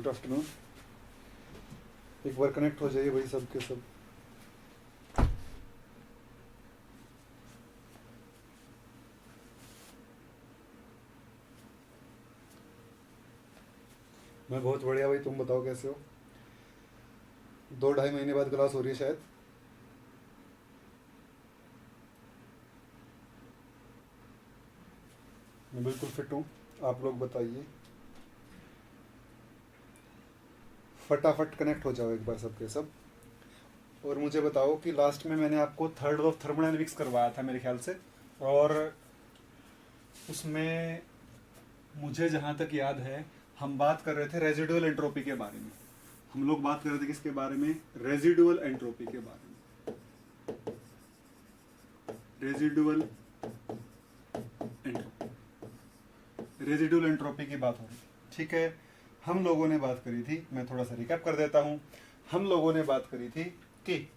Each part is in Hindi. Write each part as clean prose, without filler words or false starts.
Good afternoon. एक बार कनेक्ट हो जाइए भाई सब के सब। मैं बहुत बढ़िया भाई, तुम बताओ कैसे हो? 2-2.5 महीने बाद क्लास हो रही है शायद। मैं बिल्कुल फिट हूँ, आप लोग बताइए। फटाफट कनेक्ट हो जाओ एक बार सबके सब। और मुझे बताओ कि लास्ट में मैंने आपको थर्ड ऑफ थर्मोडायनेमिक्स करवाया था मेरे ख्याल से, और उसमें मुझे जहाँ तक याद है हम बात कर रहे थे रेजिडुअल एंट्रोपी के बारे में। हम लोग बात कर रहे थे किसके बारे में? रेजिडुअल एंट्रोपी के बारे में। रेजिडुअल एंट्रोपी, रेजिडुअल एंट्रोपी की बात हो रही, ठीक है। हम लोगों ने बात करी थी, मैं थोड़ा सा रिकैप कर देता हूं। हम लोगों ने बात करी थी कि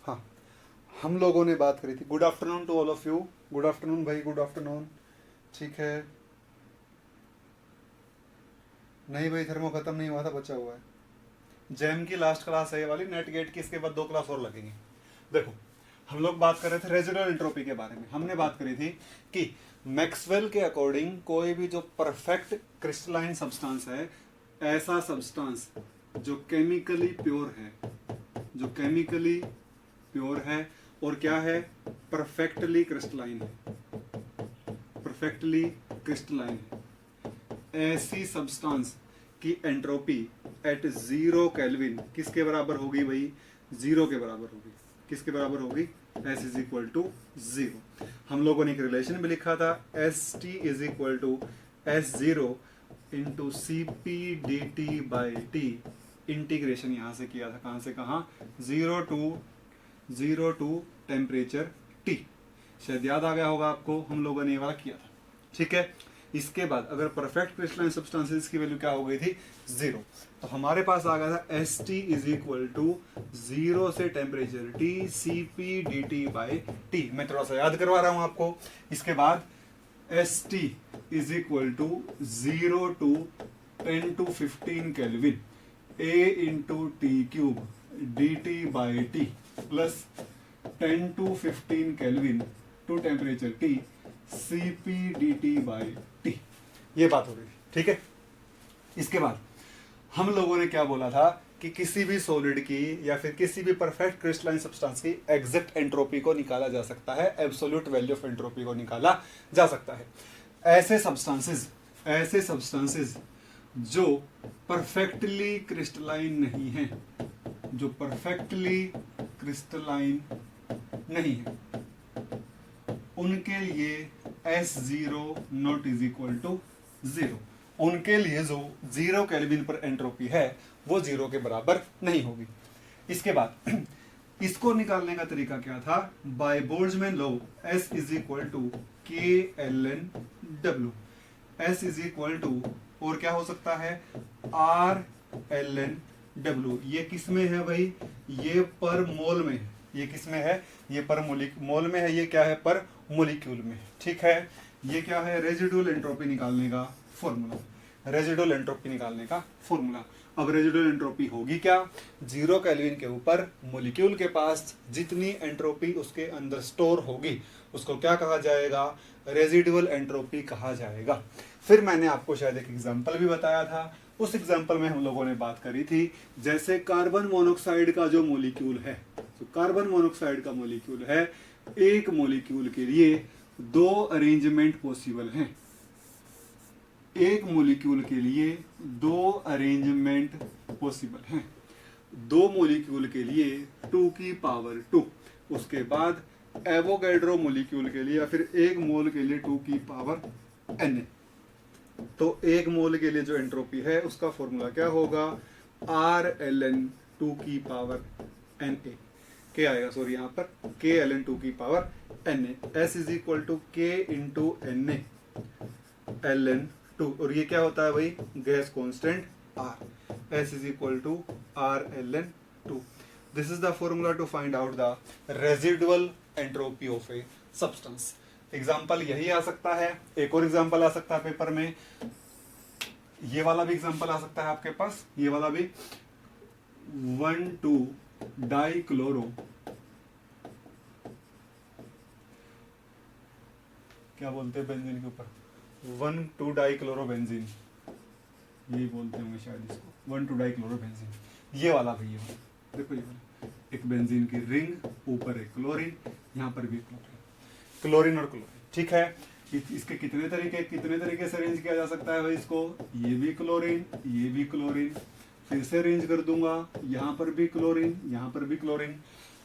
हाँ, हम लोगों ने बात करी थी, good afternoon to all of you. Good afternoon भाई, गुड आफ्टरनून। ठीक है, नहीं भाई थर्मो खत्म नहीं हुआ था, बचा हुआ है। जैम की लास्ट क्लास है ये वाली, नेट गेट की, इसके बाद 2 क्लास और लगेंगी। देखो, हम लोग बात कर रहे थे रेजिडुअल एंट्रोपी के बारे में। हमने बात करी थी कि मैक्सवेल के अकॉर्डिंग कोई भी जो परफेक्ट क्रिस्टलाइन सब्सटेंस है, ऐसा सब्सटेंस जो केमिकली प्योर है, जो केमिकली प्योर है और क्या है, परफेक्टली क्रिस्टलाइन है, परफेक्टली क्रिस्टलाइन है, ऐसी सब्सटेंस की एंट्रोपी एट 0 केल्विन किसके बराबर होगी भाई? 0 के बराबर होगी। किसके बराबर होगी? S is equal to 0। हम लोगों ने एक रिलेशन भी लिखा था, ST is equal to S0 into CP/dt। Integration यहां से किया था, कहां से कहां? 0 टू टेम्परेचर T। शायद याद आ गया होगा आपको, हम लोगों ने ये वाला किया था, ठीक है। इसके बाद अगर परफेक्ट क्रिस्टलाइन सब्सटेंसेस की वैल्यू क्या हो गई थी? 0। तो हमारे पास आ गया था ST इज इक्वल टू 0 से टेम्परेचर T CP/dt। मैं थोड़ा सा याद करवा रहा हूं आपको। इसके बाद ST is equal to 0 to 10 to 15 kelvin A into T³ dt/T plus 10 to 15 kelvin to temperature T CP/dt। ये बात हो रही थी, ठीक है। इसके बाद हम लोगों ने क्या बोला था कि किसी भी सॉलिड की या फिर किसी भी परफेक्ट क्रिस्टलाइन सब्सटेंस की एग्जैक्ट एंट्रोपी को निकाला जा सकता है, एब्सोल्यूट वैल्यू ऑफ एंट्रोपी को निकाला जा सकता है। ऐसे सब्सटेंसेस जो परफेक्टली क्रिस्टलाइन नहीं है, जो परफेक्टली क्रिस्टलाइन नहीं है, उनके लिए S0 not is equal to 0। उनके लिए जो 0 केल्विन पर एंट्रोपी है वो 0 के बराबर नहीं होगी। इसके बाद इसको निकालने का तरीका क्या था? By Boltzmann law S is equal to KLNW। S is equal to, और क्या हो सकता है? RLNW। ये किस में है भाई? ये पर मोल में है। ये किस में है? ये पर मोल में है। ये क्या है? पर मोलिक्यूल में, ठीक है। ये क्या है? रेजिडुअल एंट्रोपी निकालने का फॉर्मूला, रेजिडुअल एंट्रोपी निकालने का फॉर्मूला। अब रेजिडुअल एंट्रोपी होगी क्या? 0 केल्विन के ऊपर मोलिक्यूल के पास जितनी एंट्रोपी उसके अंदर स्टोर होगी उसको क्या कहा जाएगा? रेजिडुअल एंट्रोपी कहा जाएगा। फिर मैंने आपको शायद एक एग्जांपल भी बताया था। उस एग्जांपल में हम लोगों ने बात करी थी, जैसे कार्बन मोनोक्साइड का जो मोलिक्यूल है, तो कार्बन मोनोक्साइड का मोलिक्यूल है, एक मोलिक्यूल के लिए 2 अरेंजमेंट पॉसिबल हैं। एक मोलिक्यूल के लिए 2 अरेंजमेंट पॉसिबल हैं। 2 मोलिक्यूल के लिए 2 की पावर 2। उसके बाद एवोगैड्रो मोलिक्यूल के लिए या फिर एक मोल के लिए 2 की पावर n। तो एक मोल के लिए जो एंट्रोपी है उसका फॉर्मूला क्या होगा? RLN 2 की पावर Na के आएगा, सॉरी यहाँ पर KLN 2 की power Na। S is equal to K into Na LN 2, और ये क्या होता है भाई? Gas constant R। S is equal to RLN 2। This is the formula to find out the residual entropy of a substance. Example यही आ सकता है, एक और एग्जाम्पल आ सकता है पेपर में। ये वाला भी एग्जांपल आ सकता है आपके पास, ये वाला भी 1,2 डाइक्लोरो, क्या बोलते हैं बेंजीन के ऊपर, 1,2 डाइक्लोरो बेंजीन, यही बोलते होंगे शायद इसको, 1,2 डाइक्लोरो बेंजीन। ये वाला भी, ये वाला देखो, ये वाला एक बेंजीन की रिंग, ऊपर एक क्लोरीन, यहाँ पर भी क्लोरीन, क्लोरीन और क्लोरीन, ठीक है। इसके कितने तरीके से अरेंज किया जा सकता है भाई इसको, ये भी क्लोरीन, ये भी क्लोरीन, फिर से अरेंज कर दूंगा, यहाँ पर भी क्लोरीन, यहाँ पर भी क्लोरीन,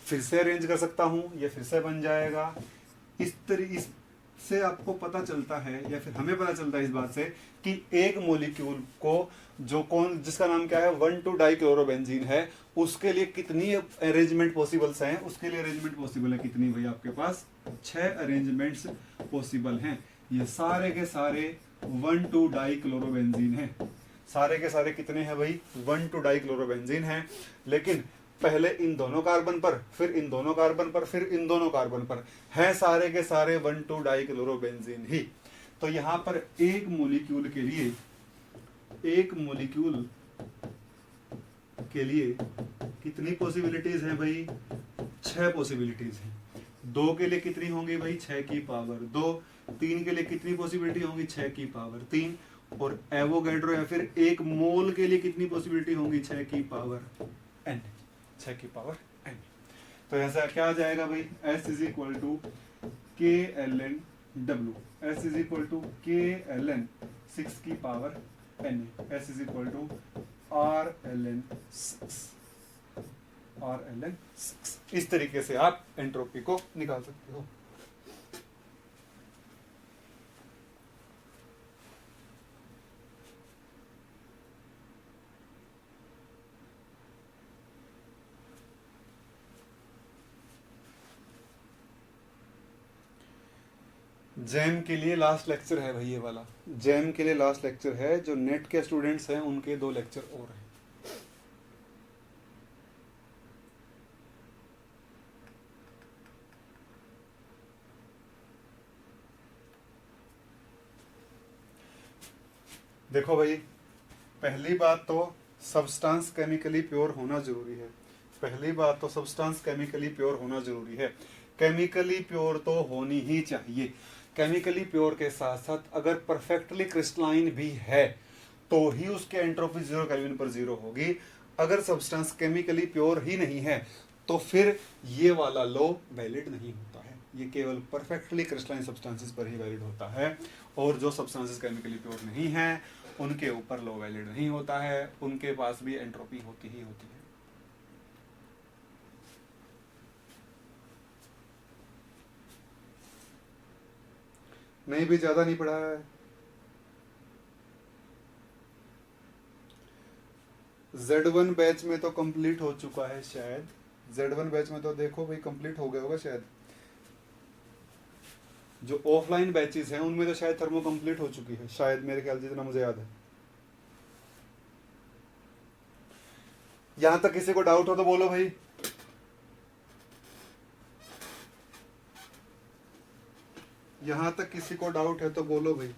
फिर से अरेंज कर सकता हूँ, ये फिर से बन जाएगा। इससे आपको पता चलता है, या फिर हमें पता चलता है इस बात से कि एक मोलिक्यूल को जिसका नाम क्या है 1,2 डाइक्लोरोबेंजीन है, उसके लिए कितनी अरेंजमेंट पॉसिबल्स हैं, उसके लिए अरेंजमेंट पॉसिबल है कितनी भाई आपके पास, 6 अरेंजमेंट्स पॉसिबल हैं। ये सारे के सारे 1,2 डाइक्लोरोबेंजीन हैं, सारे के सारे कितने हैं भाई, 1,2 डाइक्लोरोबेंजीन हैं। लेकिन पहले इन दोनों कार्बन पर, फिर इन दोनों कार्बन पर, फिर इन दोनों कार्बन पर है सारे के सारे 1,2 डाइक्लोरोबेंजीन ही। तो यहां पर एक मोलिक्यूल के लिए कितनी पॉसिबिलिटीज हैं भाई, 6 पॉसिबिलिटीज हैं। 2 के लिए कितनी होंगी भाई, 6 की पावर 2। 3 के लिए कितनी पॉसिबिलिटी होंगी, 6 की पावर 3। और एवोगैड्रो या फिर एक मोल के लिए कितनी पॉसिबिलिटी होंगी, 6 की पावर n, 6 की पावर n। तो ऐसा क्या आ जाएगा भाई, S is equal to KLNW, S is equal to KLN 6 की power n, S is equal to RLN 6। इस तरीके से आप एंट्रोपी को निकाल सकते हो। जैम के लिए लास्ट लेक्चर है भाई, ये वाला जैम के लिए लास्ट लेक्चर है। जो नेट के स्टूडेंट्स हैं उनके 2 लेक्चर और हैं। देखो भाई, पहली बात तो सब्सटेंस केमिकली प्योर होना जरूरी है। पहली बात तो सब्सटेंस केमिकली प्योर होना जरूरी है। केमिकली प्योर तो होनी ही चाहिए। केमिकली प्योर के साथ साथ अगर परफेक्टली क्रिस्टलाइन भी है तो ही उसके एंट्रोपी 0 केल्विन पर 0 होगी। अगर सब्सटेंस केमिकली प्योर ही नहीं है तो फिर ये वाला लॉ वैलिड नहीं होता है। ये केवल परफेक्टली क्रिस्टलाइन सब्सटेंसेस पर ही वैलिड होता है, और जो सब्सटेंसेस केमिकली प्योर नहीं है उनके ऊपर लॉ वैलिड नहीं होता है, उनके पास भी एंट्रोपी होती ही होती है। नहीं भी, ज्यादा नहीं पढ़ा है। Z1 बैच में तो कंप्लीट हो चुका है शायद। Z1 बैच में तो देखो भाई कंप्लीट हो गया होगा शायद। जो ऑफलाइन बैचेस हैं उनमें तो शायद थर्मो कंप्लीट हो चुकी है शायद, मेरे ख्याल जितना मुझे याद है। यहां तक किसी को डाउट हो तो बोलो भाई। यहां तक किसी को डाउट है तो बोलो भाई।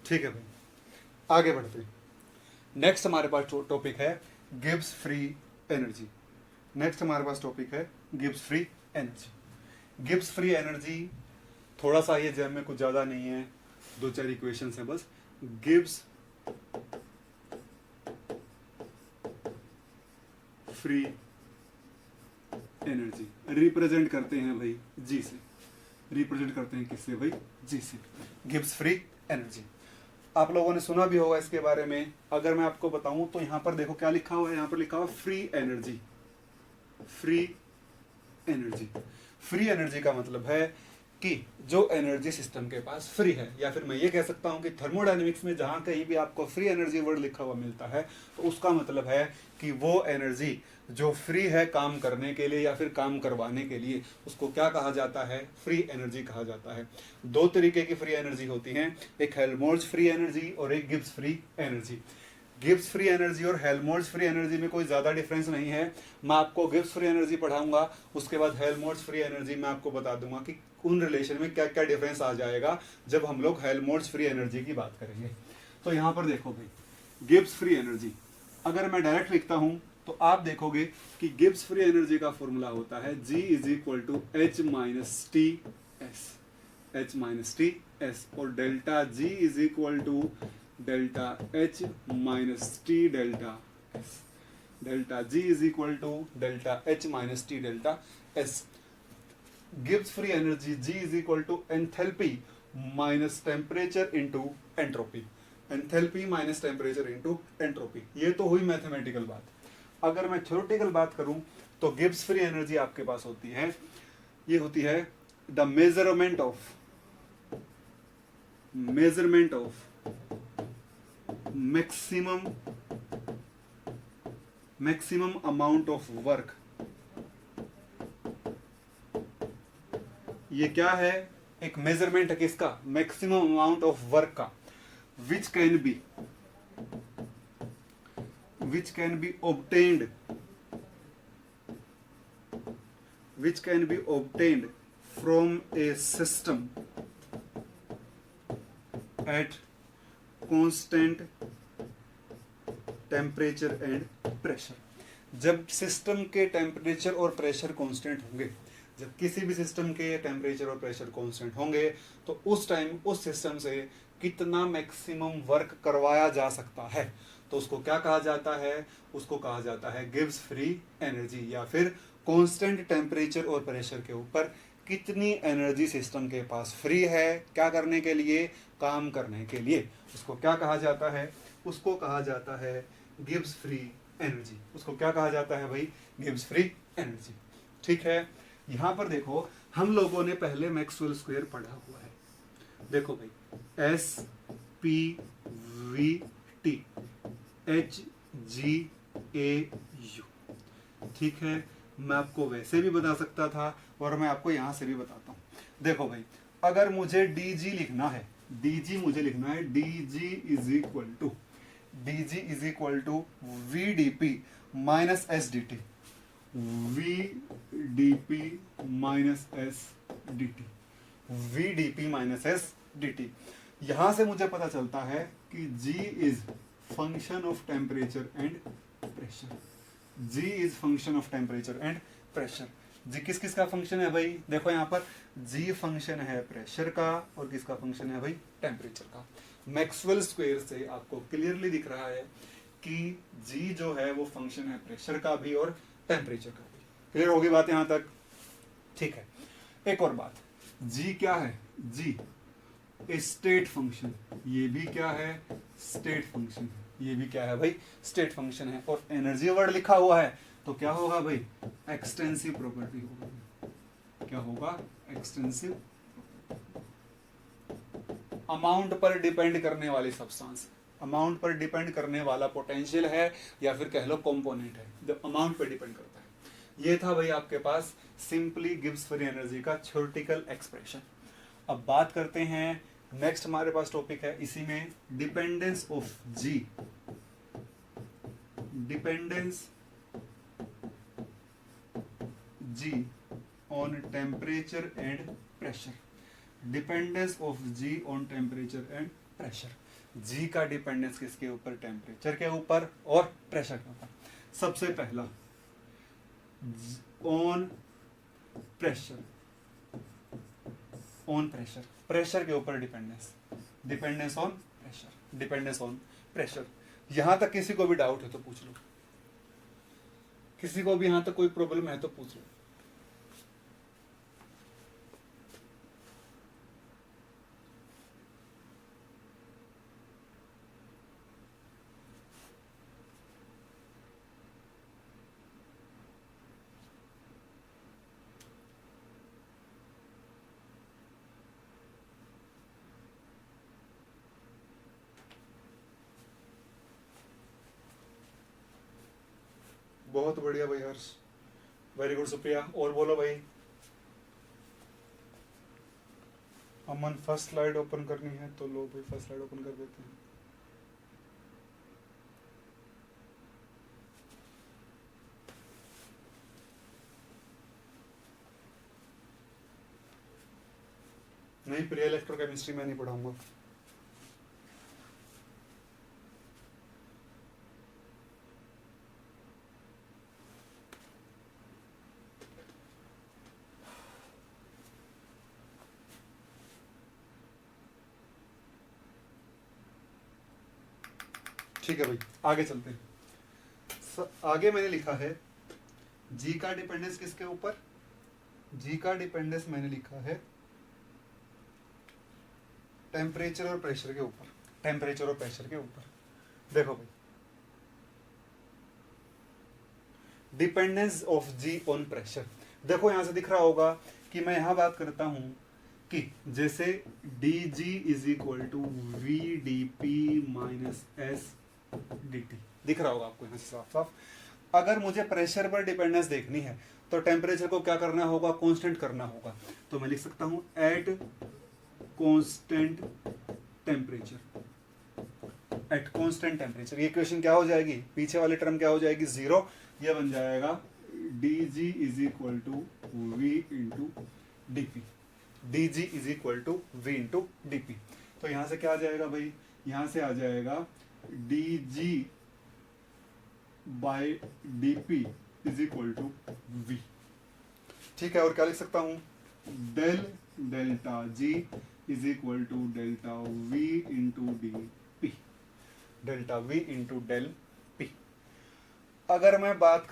ठीक है भाई, आगे बढ़ते हैं। नेक्स्ट हमारे पास टॉपिक है गिब्स फ्री एनर्जी। नेक्स्ट हमारे पास टॉपिक है Gibbs free energy. Gibbs free energy थोड़ा सा ये जैम में कुछ ज्यादा नहीं है, 2-4 इक्वेशन है बस। गिब्स फ्री एनर्जी रिप्रेजेंट करते हैं भाई जी से। रिप्रेजेंट करते हैं किससे भाई, जी से। गिब्स फ्री एनर्जी आप लोगों ने सुना भी होगा इसके बारे में। अगर मैं आपको बताऊं तो यहां पर देखो क्या लिखा हुआ है, यहां पर लिखा हुआ free energy. Free energy, free energy का मतलब है कि जो एनर्जी सिस्टम के पास फ्री है, या फिर मैं ये कह सकता हूं कि थर्मोडायनेमिक्स में जहां कहीं भी आपको फ्री एनर्जी वर्ड लिखा हुआ मिलता है तो उसका मतलब है कि वो एनर्जी जो फ्री है काम करने के लिए या फिर काम करवाने के लिए, उसको क्या कहा जाता है, फ्री एनर्जी कहा जाता है। 2 तरीके की फ्री एनर्जी होती हैं, एक हेल्महोल्ट्ज फ्री एनर्जी और एक Gibbs free energy. Gibbs free energy और हेल्महोल्ट्ज फ्री एनर्जी में कोई ज़्यादा डिफरेंस नहीं है। मैं आपको गिब्स फ्री एनर्जी पढ़ाऊंगा, उसके बाद हेल्महोल्ट्ज फ्री एनर्जी मैं आपको बता दूंगा कि उन रिलेशन में क्या क्या डिफरेंस आ जाएगा जब हम लोग हेल्महोल्ट्ज फ्री एनर्जी की बात करेंगे। तो यहाँ पर देखो भाई, गिब्स फ्री एनर्जी अगर मैं डायरेक्ट लिखता हूँ तो आप देखोगे कि गिब्स फ्री एनर्जी का फॉर्मूला होता है G is equal to H minus T S, और delta G is equal to delta H minus T delta S. Delta G is equal to delta H minus T delta S. Gibbs free energy G is equal to enthalpy minus temperature into entropy. Enthalpy minus temperature into entropy. ये तो हुई मैथमेटिकल बात। अगर मैं थ्योरेटिकल बात करूं तो गिब्स फ्री एनर्जी आपके पास होती है, ये होती है the measurement of maximum amount of work. ये क्या है? एक मेजरमेंट है किसका? मैक्सिमम अमाउंट ऑफ वर्क का, which can be obtained from a system at constant temperature and pressure। जब सिस्टम के टेम्परेचर और प्रेशर कांस्टेंट होंगे, जब किसी भी सिस्टम के टेम्परेचर और प्रेशर कांस्टेंट होंगे तो उस टाइम उस सिस्टम से कितना मैक्सिमम वर्क करवाया जा सकता है, तो उसको क्या कहा जाता है? उसको कहा जाता है गिब्स फ्री एनर्जी, या फिर कांस्टेंट टेम्परेचर और प्रेशर के ऊपर कितनी एनर्जी सिस्टम के पास फ्री है, क्या करने के लिए? काम करने के लिए। उसको क्या कहा जाता है? उसको कहा जाता है गिब्स फ्री एनर्जी। उसको क्या कहा जाता है भाई? Gibbs free energy. ठीक है, यहां पर देखो हम लोगों ने पहले मैक्सवेल स्क्वायर पढ़ा हुआ है। देखो भाई, S P V T H G A you. ठीक है, मैं आपको वैसे भी बता सकता था और मैं आपको यहां से भी बताता हूं। देखो भाई, अगर मुझे डी जी लिखना है, डी जी मुझे लिखना है, D G is equal to V D P minus S D T, V D P minus S D T, V D P minus S D T. यहां से मुझे पता चलता है कि G is function of temperature and pressure. G is function of temperature and pressure. G किस किस का फंक्शन है भाई? देखो यहाँ पर G फंक्शन है प्रेशर का, और किसका फंक्शन है भाई? टेम्परेचर का। मैक्सवेल स्क्वायर से आपको क्लियरली दिख रहा है कि G जो है वो फंक्शन है प्रेशर का भी और टेम्परेचर का भी। क्लियर होगी बात यहां तक? ठीक है, एक और बात, G क्या है? G state function. ये भी क्या है? State function. ये भी क्या है भाई? स्टेट फंक्शन है। और एनर्जी वर्ड लिखा हुआ है तो क्या होगा भाई? एक्सटेंसिव प्रॉपर्टी होगा। क्या होगा? एक्सटेंसिव। अमाउंट पर डिपेंड करने वाली सब्सटेंस, अमाउंट पर डिपेंड करने वाला पोटेंशियल है, या फिर कह लो कंपोनेंट है, जो अमाउंट पर डिपेंड करता है। ये था भाई आपके पास सिंपली गिब्स फ्री एनर्जी का थ्योरेटिकल एक्सप्रेशन। अब बात करते हैं, नेक्स्ट हमारे पास टॉपिक है इसी में, dependence of G, dependence G on temperature and pressure. Dependence of G on temperature and pressure. G का डिपेंडेंस किसके ऊपर? टेम्परेचर के ऊपर और प्रेशर के ऊपर। सबसे पहला on pressure, on pressure, pressure के ऊपर dependence, dependence on pressure, dependence on pressure. यहां तक किसी को भी डाउट है तो पूछ लो, किसी को भी यहां तक कोई प्रॉब्लम है तो पूछ लो। बहुत बढ़िया भाई हर्ष, वेरी गुड सुप्रिया। और बोलो भाई। अमन फर्स्ट स्लाइड ओपन करनी है तो लो भाई, फर्स्ट स्लाइड ओपन कर देते हैं। नहीं, प्री इलेक्ट्रोकेमिस्ट्री में नहीं पढ़ाऊंगा। ठीक है भाई, आगे चलते हैं। आगे मैंने लिखा है जी का डिपेंडेंस किसके ऊपर, जी का डिपेंडेंस मैंने लिखा है टेम्परेचर और प्रेशर के ऊपर, टेम्परेचर और प्रेशर के ऊपर। देखो भाई, dependence of G on pressure. देखो यहां से दिख रहा होगा कि मैं यहां बात करता हूं कि जैसे D G is equal to V D P minus S D T, दिख रहा होगा आपको यहां से साफ साफ। अगर मुझे प्रेशर पर डिपेंडेंस देखनी है तो टेम्परेचर को क्या करना होगा, कांस्टेंट करना होगा। तो मैं लिख सकता हूं eight constant temperature, at constant temperature. ये इक्वेशन क्या हो जाएगी, पीछे वाली टर्म क्या हो जाएगी, जीरो। ये बन जाएगा D G is equal to V into D P, D G is equal to V into D P. तो यहां से क्या आ जाएगा भाई, यहां से आ जाएगा D G by D P is equal to V. ठीक है, और क्या लिख सकता हूं, del delta G is equal to delta V into D P, delta V into del P. अगर मैं बात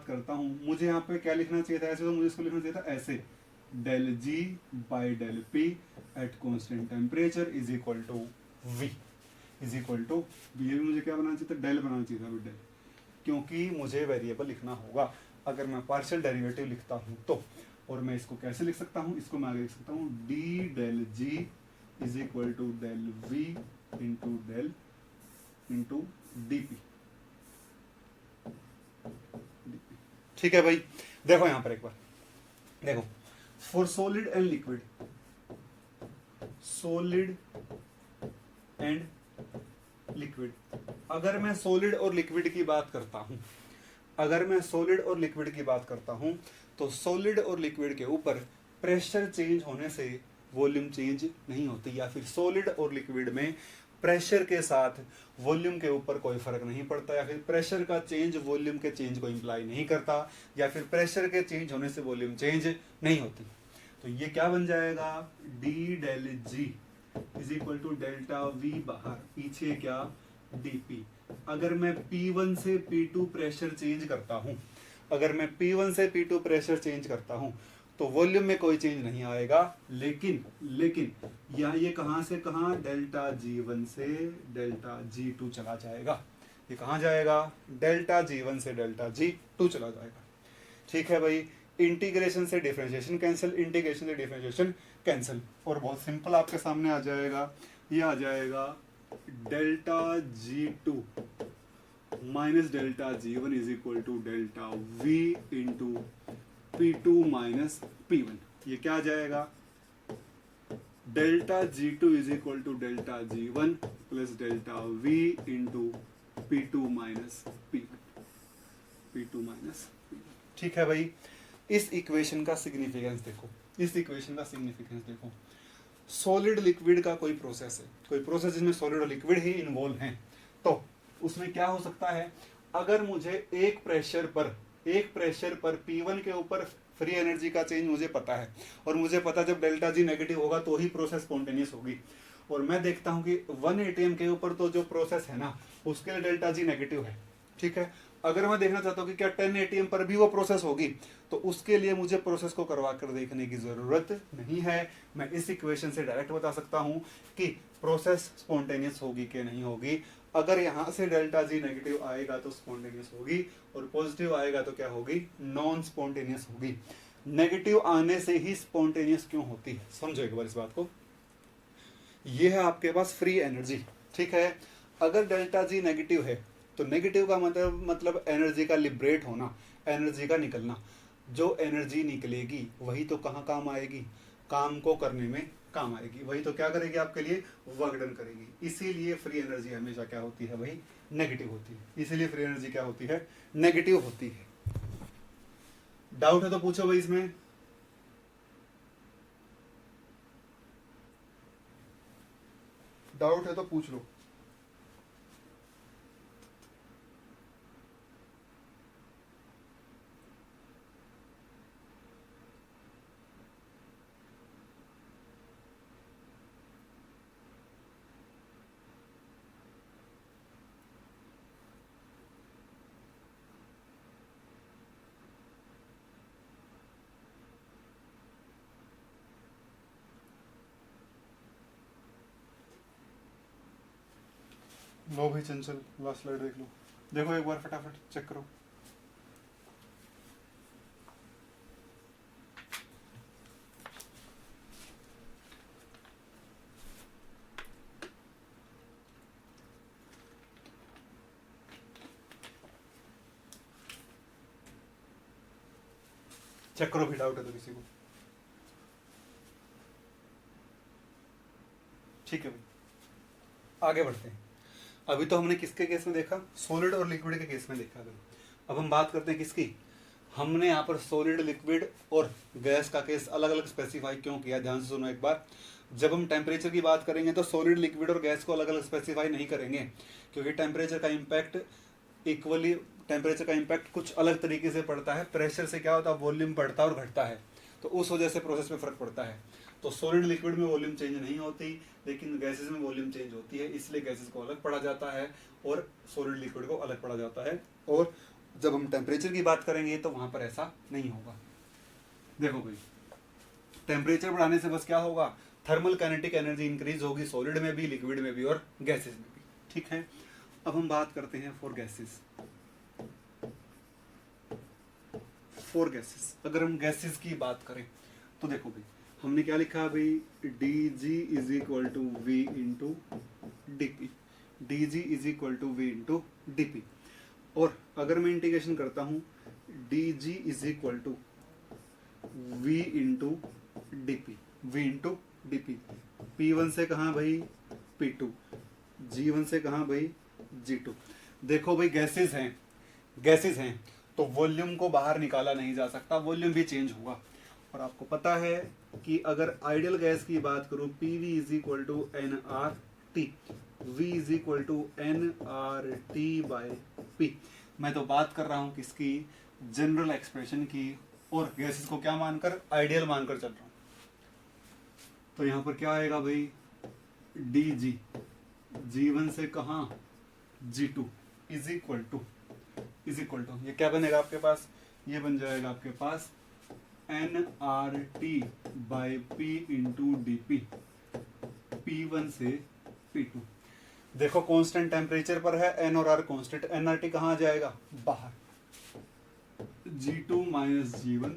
करता हूं मुझे यहाँ पे क्या लिखना चाहिए था, ऐसे तो मुझे इसको लिखना चाहिए था ऐसे, del G by del P at constant temperature is equal to V, is equal to V. ये भी मुझे क्या बनाना चाहिए था, डेल बनाना चाहिए था डेल, क्योंकि मुझे वेरिएबल लिखना होगा अगर मैं पार्शियल डेरिवेटिव लिखता हूं तो। और मैं इसको कैसे लिख सकता हूं, इसको मैं आगे लिख सकता हूं D del G is equal to del V into del into D P. ठीक है भाई, देखो यहां पर एक बार देखो, for solid and liquid, solid and liquid, अगर मैं सॉलिड और लिक्विड की बात करता हूं, अगर मैं सॉलिड और लिक्विड की बात करता हूं तो सॉलिड और लिक्विड के ऊपर प्रेशर चेंज होने से वॉल्यूम चेंज नहीं होती, या फिर सॉलिड और लिक्विड में प्रेशर के साथ वॉल्यूम के ऊपर कोई फर्क नहीं पड़ता, या फिर प्रेशर का चेंज वॉल्यूम के चेंज को इंप्लाई नहीं करता, या फिर प्रेशर के चेंज होने से वॉल्यूम चेंज नहीं होती। तो ये क्या बन जाएगा, D del G is equal to delta V बाहर, पीछे क्या डीपी। अगर मैं P1 से P2 प्रेशर चेंज करता हूं, अगर मैं P1 से P2 प्रेशर चेंज करता हूं तो वॉल्यूम में कोई चेंज नहीं आएगा, लेकिन यहाँ ये कहां से कहां, डेल्टा G1 से डेल्टा G2 चला जाएगा। ये कहां जाएगा, डेल्टा G1 से डेल्टा G2 चला जाएगा। ठीक है भाई, इंटीग्रेशन से डिफरेंशिएशन कैंसिल, इंटीग्रेशन से डिफरेंशिएशन कैंसिल, और बहुत सिंपल आपके सामने आ जाएगा, ये आ जाएगा delta G2 minus delta G1 is equal to delta V into P2 minus P1। ये क्या आ जाएगा, delta G2 is equal to delta G1 plus delta V into P2 minus P1, P2 minus P1। ठीक है भाई, इस इक्वेशन का सिग्निफिकेंस देखो, इस इक्वेशन का सिग्निफिकेंस देखो। सॉलिड लिक्विड का कोई प्रोसेस है, कोई प्रोसेस जिसमें सॉलिड और लिक्विड ही इन्वॉल्व हैं, तो उसमें क्या हो सकता है, अगर मुझे एक प्रेशर पर P1 के ऊपर फ्री एनर्जी का चेंज मुझे पता है, और मुझे पता जब डेल्टा जी नेगेटिव होगा तो ही प्रोसेस स्पॉन्टेनियस होगी, और मैं देखता हूं कि 1 एटीएम के ऊपर तो जो प्रोसेस है ना उसके लिए डेल्टा जी नेगेटिव है। ठीक है, अगर मैं देखना चाहता हूं कि क्या 10 एटीएम पर भी वो प्रोसेस होगी, तो उसके लिए मुझे प्रोसेस को करवा कर देखने की जरूरत नहीं है। मैं इस इक्वेशन से डायरेक्ट बता सकता हूं कि प्रोसेस स्पॉन्टेनियस होगी कि नहीं होगी। अगर यहां से डेल्टा जी नेगेटिव आएगा तो स्पॉन्टेनियस होगी, और पॉजिटिव आएगा तो क्या होगी, नॉन स्पॉन्टेनियस होगी। नेगेटिव आने से ही स्पॉन्टेनियस क्यों होती है, समझो एक बार इस बात को। ये है आपके पास फ्री एनर्जी। ठीक है, अगर डेल्टा जी नेगेटिव है तो नेगेटिव का मतलब एनर्जी का लिबरेट होना, एनर्जी का निकलना। जो एनर्जी निकलेगी वही तो कहाँ काम आएगी, काम को करने में काम आएगी, वही तो क्या करेगी, आपके लिए वर्क डन करेगी। इसीलिए फ्री एनर्जी हमेशा क्या होती है भाई, नेगेटिव होती है। इसीलिए फ्री एनर्जी क्या होती है, नेगेटिव होती है। डाउट है तो पूछो भाई इसमें। डाउट है तो पूछ लो। लो भाई चंचल, लास्ट स्लाइड देख लो, देखो एक बार फटाफट चेक करो। चेक करो भी, डाउट है तो किसी को। ठीक है भाई, आगे बढ़ते हैं। अभी तो हमने किसके केस में देखा, सॉलिड और लिक्विड के केस में देखा भाई। अब हम बात करते हैं किसकी, हमने यहाँ पर सॉलिड, लिक्विड और गैस का केस अलग अलग स्पेसिफाई क्यों किया, ध्यान से सुनो एक बार। जब हम टेम्परेचर की बात करेंगे तो सॉलिड, लिक्विड और गैस को अलग अलग स्पेसिफाई नहीं करेंगे, क्योंकि टेम्परेचर का इम्पैक्ट इक्वली, टेम्परेचर का इम्पैक्ट कुछ अलग तरीके से पड़ता है। प्रेशर से क्या होता है, वॉल्यूम बढ़ता है और घटता है, तो उस वजह से प्रोसेस में फर्क पड़ता है। तो सॉलिड लिक्विड में वॉल्यूम चेंज नहीं होती, लेकिन गैसेस में वॉल्यूम चेंज होती है, इसलिए गैसेस को अलग पढ़ा जाता है और सॉलिड लिक्विड को अलग पढ़ा जाता है। और जब हम टेम्परेचर की बात करेंगे तो वहां पर ऐसा नहीं होगा। देखो भाई, टेम्परेचर बढ़ाने से बस क्या होगा, थर्मल काइनेटिक एनर्जी इंक्रीज होगी, सॉलिड में भी, लिक्विड में भी और गैसेस में भी। ठीक है, अब हम बात करते हैं फॉर गैसेस। फॉर गैसेस, अगर हम गैसेस की बात करें तो देखो भाई, हमने क्या लिखा है भाई, D G is equal to V into DP, D G is equal to V into DP. और अगर मैं इंटीग्रेशन करता हूं, D G is equal to V into DP, V into DP. P1 से कहा भाई P2, G1 से कहा भाई G2। देखो भाई, गैसेस हैं, गैसेस हैं तो वॉल्यूम को बाहर निकाला नहीं जा सकता, वॉल्यूम भी चेंज होगा। और आपको पता है कि अगर आइडियल गैस की बात करूं, PV is equal to N R T, V is equal to N R T by P. मैं तो बात कर रहा हूं किसकी, जनरल एक्सप्रेशन की, और गैसेस को क्या मानकर, आइडियल मानकर चल रहा हूं। तो यहां पर क्या आएगा भाई, डी जी, G1 से कहा G2 is equal to, is equal to, ये क्या बनेगा आपके पास, ये बन जाएगा आपके पास N R T by P into D P, P1 से P2। देखो कांस्टेंट टेम्परेचर पर है, एन और R constant, N R T कहाँ आ जाएगा, बाहर। G2 minus G1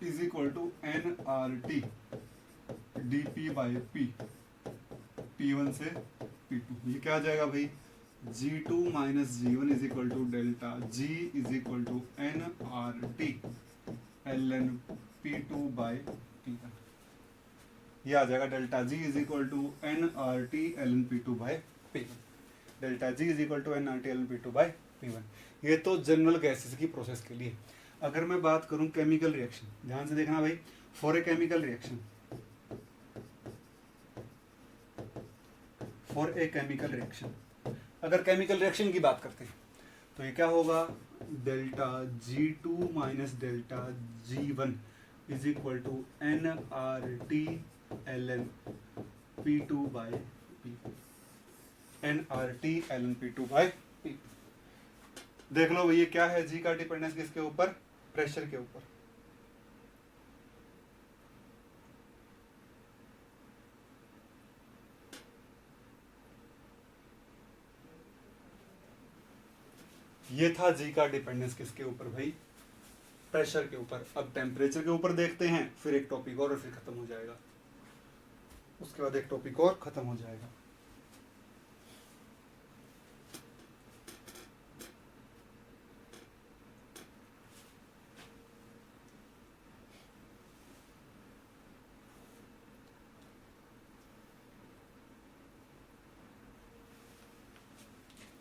is equal to N R T D P by P, P1 से P2। ये क्या आ जाएगा भाई, G2 minus G1 is equal to delta G is equal to N R T L N P2 by P1। ये आ जाएगा delta G is equal to N R T L N P2 by P1, delta G is equal to N R T L N P2 by P1। ये तो जनरल गैसेस की प्रोसेस के लिए। अगर मैं बात करूं केमिकल रिएक्शन, ध्यान से देखना भाई, for a chemical reaction, for a chemical reaction, अगर केमिकल रिएक्शन की बात करते हैं तो ये क्या होगा, delta G2 minus delta G1 is equal to N R T L N P2 by P, N R T L N P2 by P. देख लो ये क्या है, जी का डिपेंडेंस किसके ऊपर, प्रेशर के ऊपर। ये था जी का डिपेंडेंस किसके ऊपर भाई, प्रेशर के ऊपर। अब टेम्परेचर के ऊपर देखते हैं, फिर एक टॉपिक और फिर खत्म हो जाएगा, उसके बाद एक टॉपिक और खत्म हो जाएगा।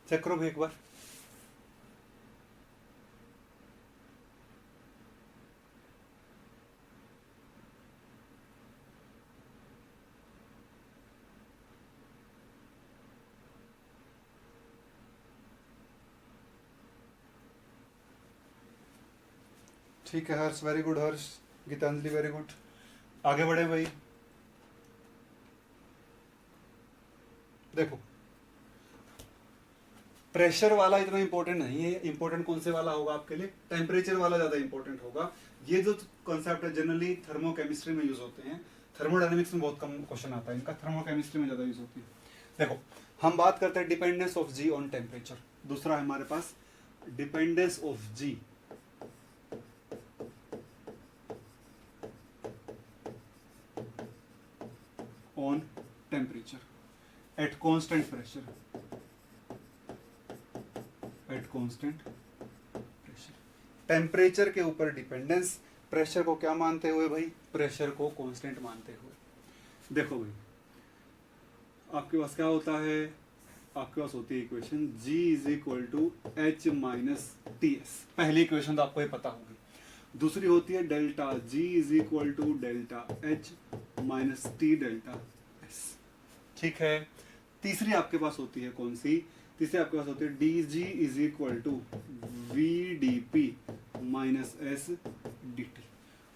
चेक करो भाई एक बार, ठीक है Harsh, very good Harsh. Geetanjali very good. आगे बढ़े भाई। देखो प्रेशर वाला इतना इंपॉर्टेंट नहीं है, इंपॉर्टेंट कौन से वाला होगा आपके लिए, टेम्परेचर वाला ज्यादा इंपॉर्टेंट होगा। ये जो कॉन्सेप्ट है जनरली थर्मोकेमिस्ट्री में यूज होते हैं, थर्मोडायनेमिक्स में बहुत कम क्वेश्चन आता है इनका, थर्मोकेमिस्ट्री में ज्यादा यूज होती है। देखो हम बात करते हैं dependence of G on temperature. दूसरा है हमारे पास dependence of G on temperature at constant pressure, at constant pressure. Temperature के ऊपर डिपेंडेंस, प्रेशर को क्या मानते हुए भाई, प्रेशर को कांस्टेंट मानते हुए। देखो भाई आपके पास क्या होता है, आपके पास होती है equation G is equal to H minus T S, पहली इक्वेशन तो आपको ये पता होगी। दूसरी होती है delta G is equal to delta H minus T delta S, ठीक है। तीसरी आपके पास होती है कौन सी, तीसरी आपके पास होती है D G is equal to V D P minus S D T,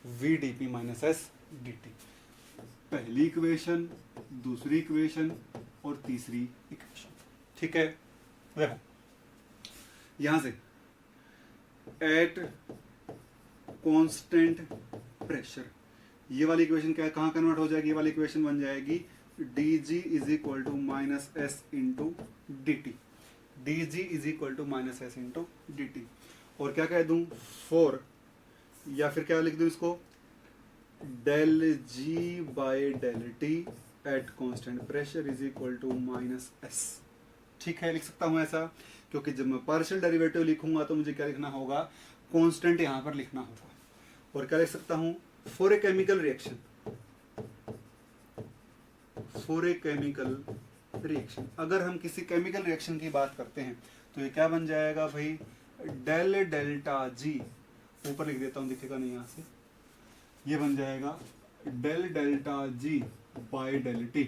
V D P minus S D T. पहली इक्वेशन, दूसरी इक्वेशन और तीसरी इक्वेशन, ठीक है। देखो यहां से एट कांस्टेंट प्रेशर, ये वाली इक्वेशन क्या कहां कन्वर्ट हो जाएगी, ये वाली इक्वेशन बन जाएगी D G is equal to minus S into D T, D G is equal to minus S into D T. और क्या कह दूं, 4 या फिर क्या लिख दूं इसको, del G by del T at constant pressure is equal to minus S, ठीक है। लिख सकता हूं ऐसा, क्योंकि जब मैं पार्शियल डेरिवेटिव लिखूंगा तो मुझे क्या लिखना होगा, कांस्टेंट यहां पर लिखना होगा। और क्या लिख सकता हूं, for a chemical reaction, for a chemical reaction, अगर हम किसी केमिकल रिएक्शन की बात करते हैं तो ये क्या बन जाएगा भाई, डेल डेल्टा जी, ऊपर लिख देता हूं दिखेगा नहीं यहां से, ये बन जाएगा del delta G by del T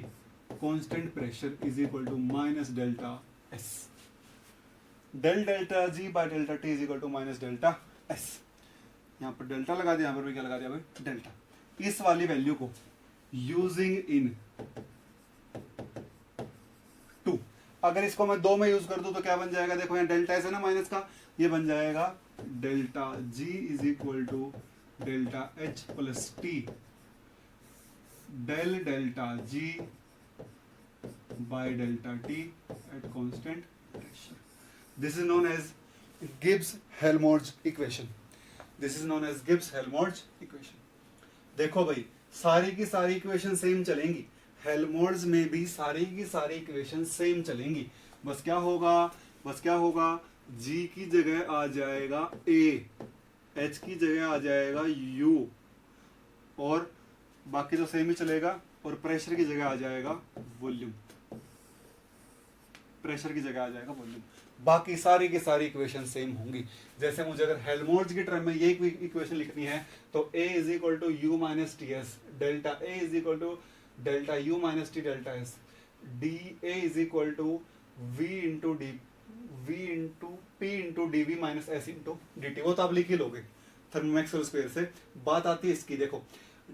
constant pressure is equal to minus delta S, del delta G by delta T is equal to minus delta S. यहाँ पर डेल्टा लगा दिया, यहाँ पर भी क्या लगा दिया भाई, डेल्टा। इस वाली वैल्यू को यूजिंग इन 2, अगर इसको मैं 2 में यूज कर दूं तो क्या बन जाएगा, देखो यहाँ डेल्टा एस है ना माइनस का, ये बन जाएगा delta G is equal to delta H plus T del delta G by delta T at constant pressure. This is known as Gibbs Helmholtz equation, this is known as Gibbs Helmholtz equation. देखो भाई सारी की सारी इक्वेशन सेम चलेंगी, हेल्महोल्ट्ज में भी सारी की सारी इक्वेशन सेम चलेंगी, बस क्या होगा, G की जगह आ जाएगा A, H की जगह आ जाएगा U, और बाकी तो सेम ही चलेगा, और प्रेशर की जगह आ जाएगा वॉल्यूम, प्रेशर की जगह आ जाएगा वॉल्यूम। बाकी सारी की सारी इक्वेशन सेम होंगी। जैसे मुझे अगर हेल्महोल्ट्ज की टर्म में ये इक्वेशन लिखनी है तो A is equal to U minus T S, delta A is equal to delta U minus T delta S, D A is equal to V into P into D V minus S into D T, वो तो आप लिख ही लोगे थर्मोमैक्सवेल स्क्वायर से। बात आती है इसकी, देखो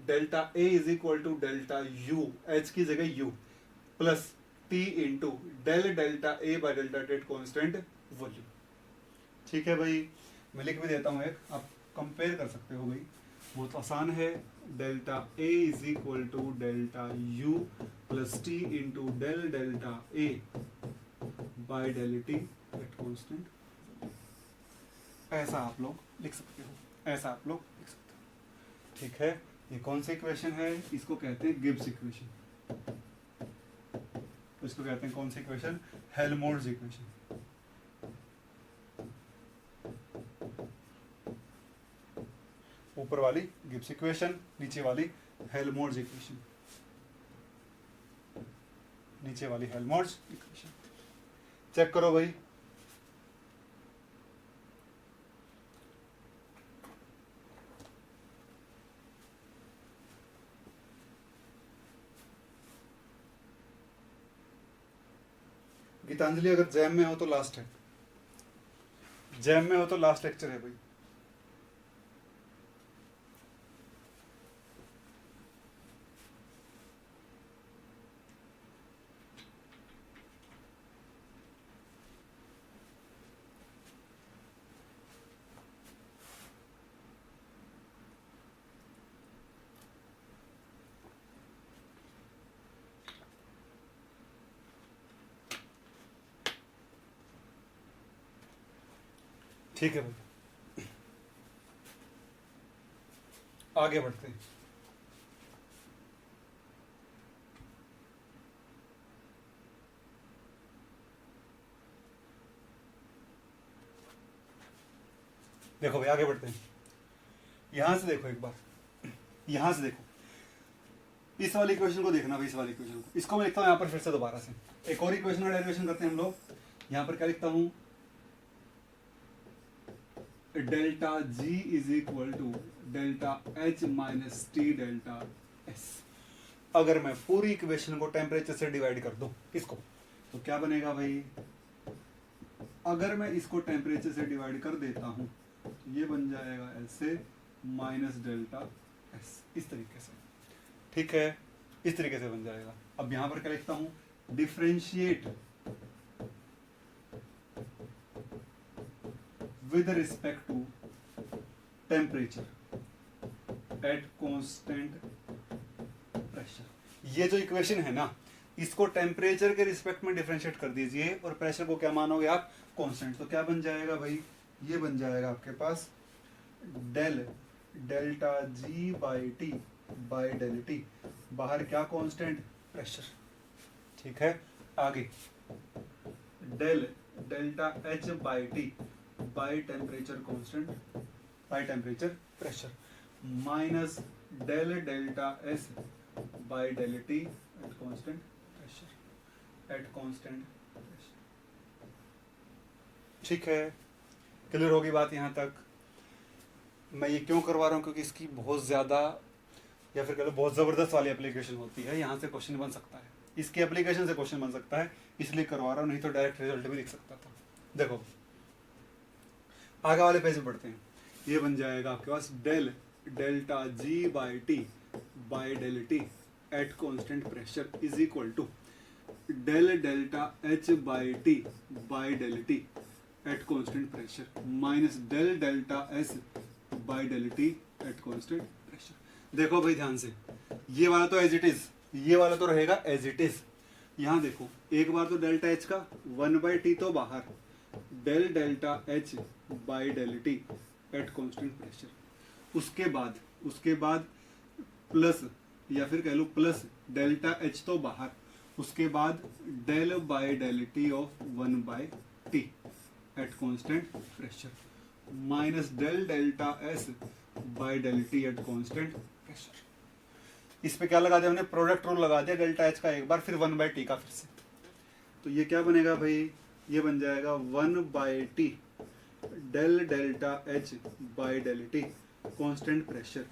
delta A is equal to delta U, H की जगह U, plus T into del delta A by delta T at constant volume, ठीक है भाई। मैं लिख भी देता हूँ एक, आप कंपेयर कर सकते हो भाई, बहुत आसान है। Delta A is equal to delta U plus T into del delta A by del T at constant, ऐसा आप लोग लिख सकते हो, ऐसा आप लोग लिख सकते हो, ठीक है। ये कौन सी इक्वेशन है, इसको कहते हैं गिब्स इक्वेशन, इसको कहते हैं कौन सी इक्वेशन, हेल्महोल्ट्ज इक्वेशन। ऊपर वाली गिब्स इक्वेशन, नीचे वाली हेल्महोल्ट्ज इक्वेशन, नीचे वाली हेल्महोल्ट्ज इक्वेशन। चेक करो भाई, गीतांजलि अगर जैम में हो तो लास्ट है, जैम में हो तो लास्ट लेक्चर है भाई। ठीक है भाई, आगे बढ़ते हैं। देखो भाई आगे बढ़ते हैं, यहां से देखो एक बार, यहां से देखो इस वाली इक्वेशन को देखना भाई, इस वाली इक्वेशन को, इसको मैं लिखता हूं यहां पर फिर से दोबारा से, एक और इक्वेशन का डेरिवेशन करते हैं हम लोग। यहां पर क्या लिखता हूं, delta G is equal to delta H minus T delta S. अगर मैं पूरी इक्वेशन को टेम्परेचर से डिवाइड कर दूं इसको, तो क्या बनेगा भाई, अगर मैं इसको टेम्परेचर से डिवाइड कर देता हूं तो ये बन जाएगा ऐसे माइनस डेल्टा एस, इस तरीके से, ठीक है, इस तरीके से बन जाएगा। अब यहां पर क्या लिखता हूं, differentiate with respect to temperature at constant pressure। ये जो इक्वेशन है ना, इसको टेम्परेचर के रिस्पेक्ट में डिफरेंशिएट कर दीजिए और प्रेशर को क्या मानोगे आप, कांस्टेंट। तो क्या बन जाएगा भाई, ये बन जाएगा आपके पास delta G by T by del T, बाहर क्या कांस्टेंट, प्रेशर, ठीक है। आगे delta H by T by temperature constant by temperature pressure, minus delta S by del T at constant pressure, at constant pressure. ठीक है, क्लियर होगी बात यहां तक। मैं ये क्यों करवा रहा हूं, क्योंकि इसकी बहुत ज्यादा या फिर कह लो बहुत जबरदस्त वाली एप्लीकेशन होती है, यहां से क्वेश्चन बन सकता है, इसकी एप्लीकेशन से क्वेश्चन बन सकता है, इसलिए करवा रहा हूं, नहीं तो डायरेक्ट रिजल्ट भी लिख सकता था। देखो आगे वाले पेज में बढ़ते हैं, ये बन जाएगा आपके पास delta G by T by del T at constant pressure is equal to delta H by T by del T at constant pressure minus delta S by del T at constant pressure. देखो भाई ध्यान से, ये वाला तो एज इट इज, ये वाला तो रहेगा एज इट इज। यहां देखो एक बार तो डेल्टा एच का 1/t तो बाहर, delta H by del T at constant pressure, उसके बाद प्लस या फिर कह लो प्लस डेल्टा एच तो बाहर, उसके बाद del by del T of 1/t at constant pressure minus delta S by del T at constant pressure. इस पे क्या लगा दिया हमने, प्रोडक्ट रूल लगा दिया डेल्टा एच का एक बार, फिर 1/t का फिर से। तो ये क्या बनेगा भाई, ये बन जाएगा 1/t delta H by del T constant pressure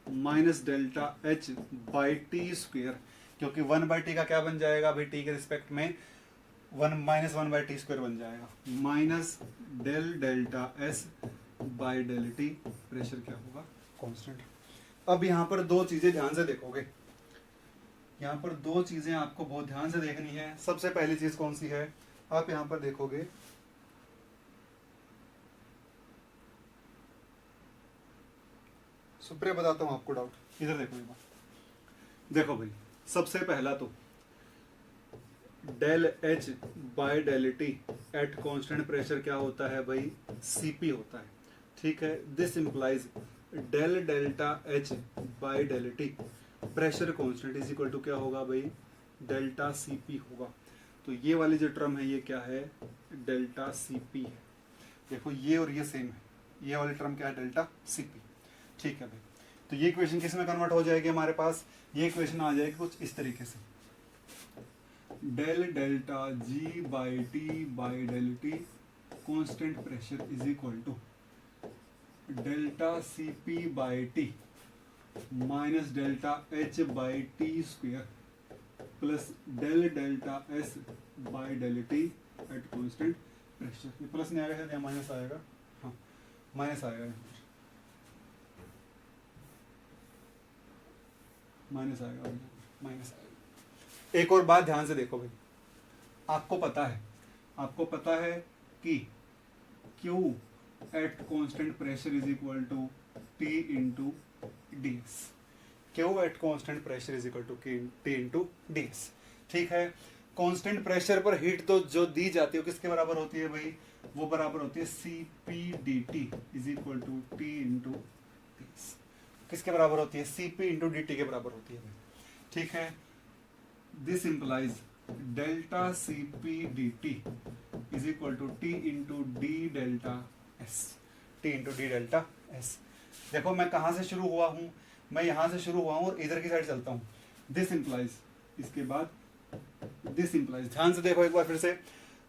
minus delta H by T square, क्योंकि 1/t का क्या बन जाएगा भाई, टी के रिस्पेक्ट में माइनस 1/t स्क्वेयर बन जाएगा, minus delta S by del T, pressure क्या होगा, कांस्टेंट। अब यहाँ पर दो चीजें ध्यान से देखोगे, यहाँ पर दो चीजें आपको बहुत ध्यान से देखनी है। सबसे पहली चीज कौन सी है, आप यहाँ पर देखोगे सुप्रिया बताता हूं आपको डाउट, इधर देखो एक बार, देखो भाई सबसे पहला तो del H by del T at constant pressure क्या होता है भाई, सीपी होता है, ठीक है। This implies delta H by del T pressure constant is equal to क्या होगा भाई, डेल्टा सीपी होगा। तो ये वाली जो टर्म है ये क्या है, डेल्टा सीपी है। देखो ये और ये सेम है, ये वाली टर्म क्या है, डेल्टा सीपी, ठीक है भाई। तो ये इक्वेशन किस में कन्वर्ट हो जाएगी हमारे पास, ये इक्वेशन आ जाएगी कुछ इस तरीके से, delta G by T by del T constant pressure is equal to delta CP by T minus delta H by T square plus delta S by del T at constant pressure. ये प्लस नहीं आएगा या माइनस आएगा, हाँ माइनस आएगा, माइनस आएगा, माइनस आएगा। एक और बात ध्यान से देखो भाई, आपको पता है कि Q at constant pressure is equal to T into ds, Q at constant pressure is equal to T into ds, ठीक है। कांस्टेंट प्रेशर पर हीट तो जो दी जाती है किसके बराबर होती है भाई, वो बराबर होती है C P D T is equal to T into T. किसके बराबर होती है? C P into D T के बराबर होती है। ठीक है, this implies delta C P D T is equal to T into D delta S, T into D delta S. देखो मैं कहाँ से शुरू हुआ हूँ, मैं यहाँ से शुरू हुआ हूँ और इधर की साइड चलता हूँ। दिस इंप्लाइज, इसके बाद दिस इंप्लाइज, ध्यान से देखो एक बार फिर से,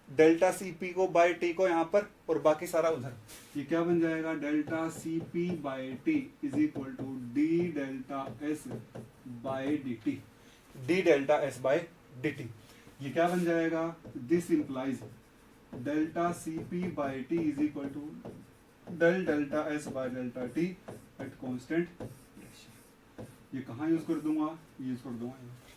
डेल्टा सी पी को बाय टी को यहाँ पर और बाकी सारा उधर। ये क्या बन जाएगा? Delta C P by T is equal to D delta S by D T, D delta S by D T. ये क्या बन जाएगा? This implies delta C P by T is equal to del delta S by delta T at constant pressure. ये कहाँ यूज कर दूंगा? यूज कर दूंगा यहाँ पर।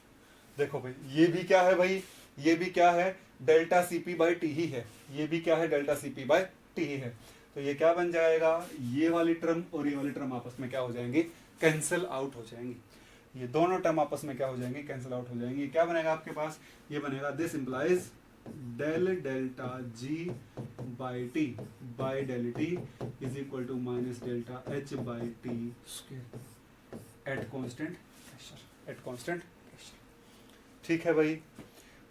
देखो भाई ये भी क्या है भाई, ये भी क्या है? Delta C P by T ही है। ये भी क्या है? Delta C P by T ही है। तो ये क्या बन जाएगा? ये वाली टर्म और ये वाली टर्म आपस में क्या हो जाएंगी? कैंसिल आउट हो जाएंगी। ये दोनों टर्म आपस में क्या हो जाएंगी? कैंसिल आउट हो जाएंगी। क्या बनेगा आपके पास? ये बनेगा this implies del delta G by T by del T is equal to minus delta H by T square at constant pressure, at constant pressure. ठीक है भाई,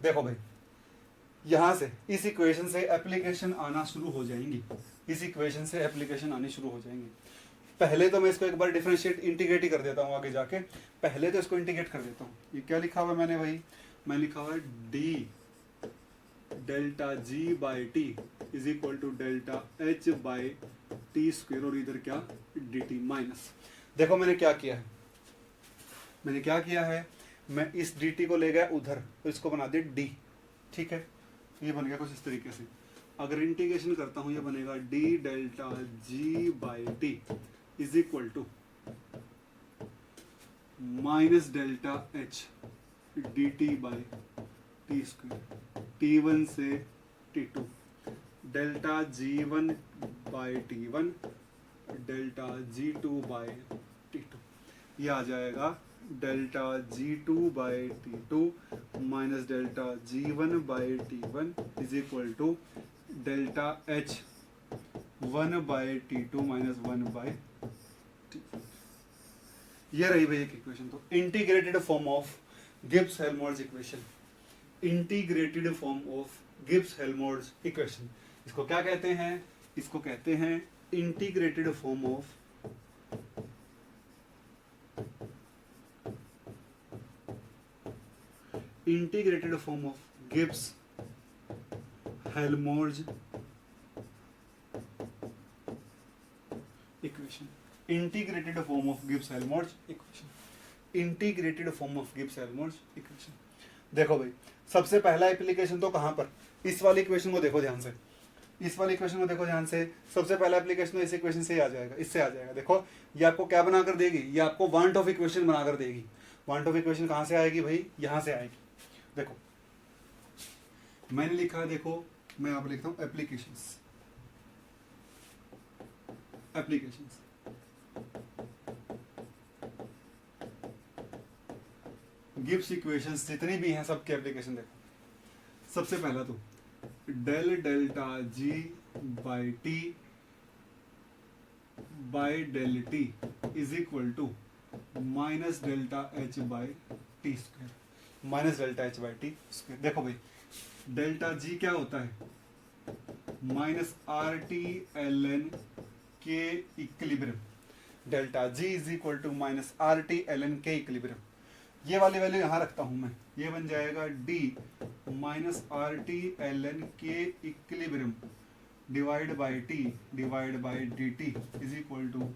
देखो भाई यहां से इस इक्वेशन से एप्लीकेशन आना शुरू हो जाएंगी, इस इक्वेशन से एप्लीकेशन आनी शुरू हो जाएंगी। पहले तो मैं इसको एक बार डिफरेंशिएट इंटीग्रेट ही कर देता हूँ आगे जाके, पहले तो इसको इंटीग्रेट कर देता हूँ। ये क्या लिखा हुआ है मैंने भाई? मैं लिखा हुआ है D delta G by T is equal to delta H by T square और इधर क्या? D T minus. देखो मैंने क्या किया है, मैंने क्या किया है, मैं इस डी टी को ले गया उधर तो इसको बना दिया डी। ठीक है, ये बन गया कुछ इस तरीके से। अगर इंटीग्रेशन करता हूं ये बनेगा d delta G by T is equal to minus delta H d T by T square, T one से T two, delta G one by T one delta G two by T two. ये आ जाएगा delta G two by T two minus delta G one by T one is equal to delta H one by T two minus one by T. ये रही भाई एक इक्वेशन। तो integrated form of Gibbs Helmholtz equation, integrated form of Gibbs Helmholtz equation, इसको क्या कहते हैं? इसको कहते हैं integrated form of integrated form of Gibbs Helmholtz equation, integrated form of Gibbs Helmholtz equation, integrated form of Gibbs Helmholtz equation. देखो भाई सबसे पहला एप्लीकेशन तो कहां पर? इस वाली इक्वेशन को देखो ध्यान से, इस वाली इक्वेशन को देखो ध्यान से। सबसे पहला एप्लीकेशन तो इस इक्वेशन से ही आ जाएगा, इससे आ जाएगा। देखो ये आपको क्या बनाकर देगी? ये आपको वांट ऑफ इक्वेशन बनाकर देगी। वांट ऑफ इक्वेशन कहां से आएगी भाई? यहां से आएगी। देखो मैंने लिखा है, देखो मैं यहाँ पर लिखता हूं एप्लीकेशंस, एप्लीकेशंस। गिब्स इक्वेशंस जितनी भी हैं सबके एप्लीकेशन देखो। सबसे पहला तो del delta G by T by del T is equal to minus delta H by T square, minus delta H by T square. देखो भाई डेल्टा जी क्या होता है? Minus R T L N K equilibrium, delta G is equal to minus R T L N K equilibrium. ये वाली वैल्यू यहां रखता हूं मैं, ये बन जाएगा d minus R T L N K equilibrium divide by T divide by d T is equal to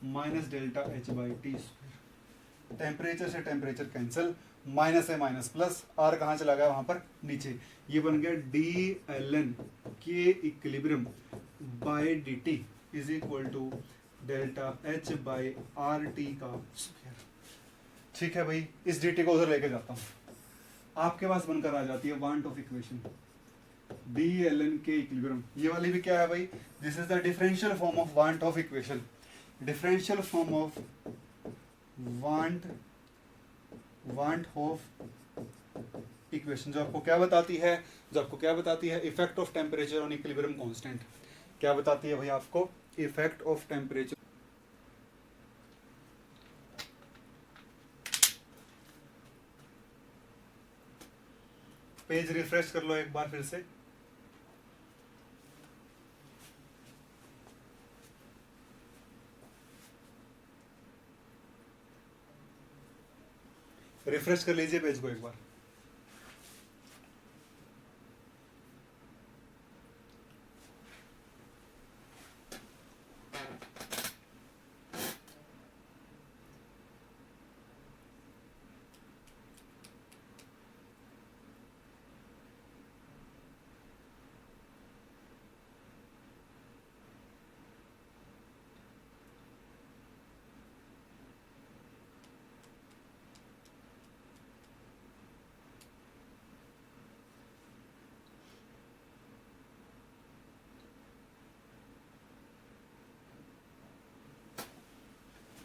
minus delta H by T square. Temperature से टेम्परेचर कैंसिल, माइनस है माइनस प्लस, आर कहाँ चला गया? वहां पर नीचे। ये बन गया D L N K equilibrium by d T is equal to delta H by R T का स्क्वायर। ठीक है भाई, इस डी टी को उधर लेके जाता हूँ, आपके पास बनकर आ जाती है van't Hoff equation D L N K equilibrium. ये वाली भी क्या है भाई? This is the differential form of van't Hoff equation, differential form of van't Hoff equation, जो आपको क्या बताती है effect of temperature on equilibrium constant. क्या बताती है भाई आपको? Effect of temperature. Page refresh कर लो एक बार फिर से। रिफ्रेश कर लीजिए पेज को एक बार।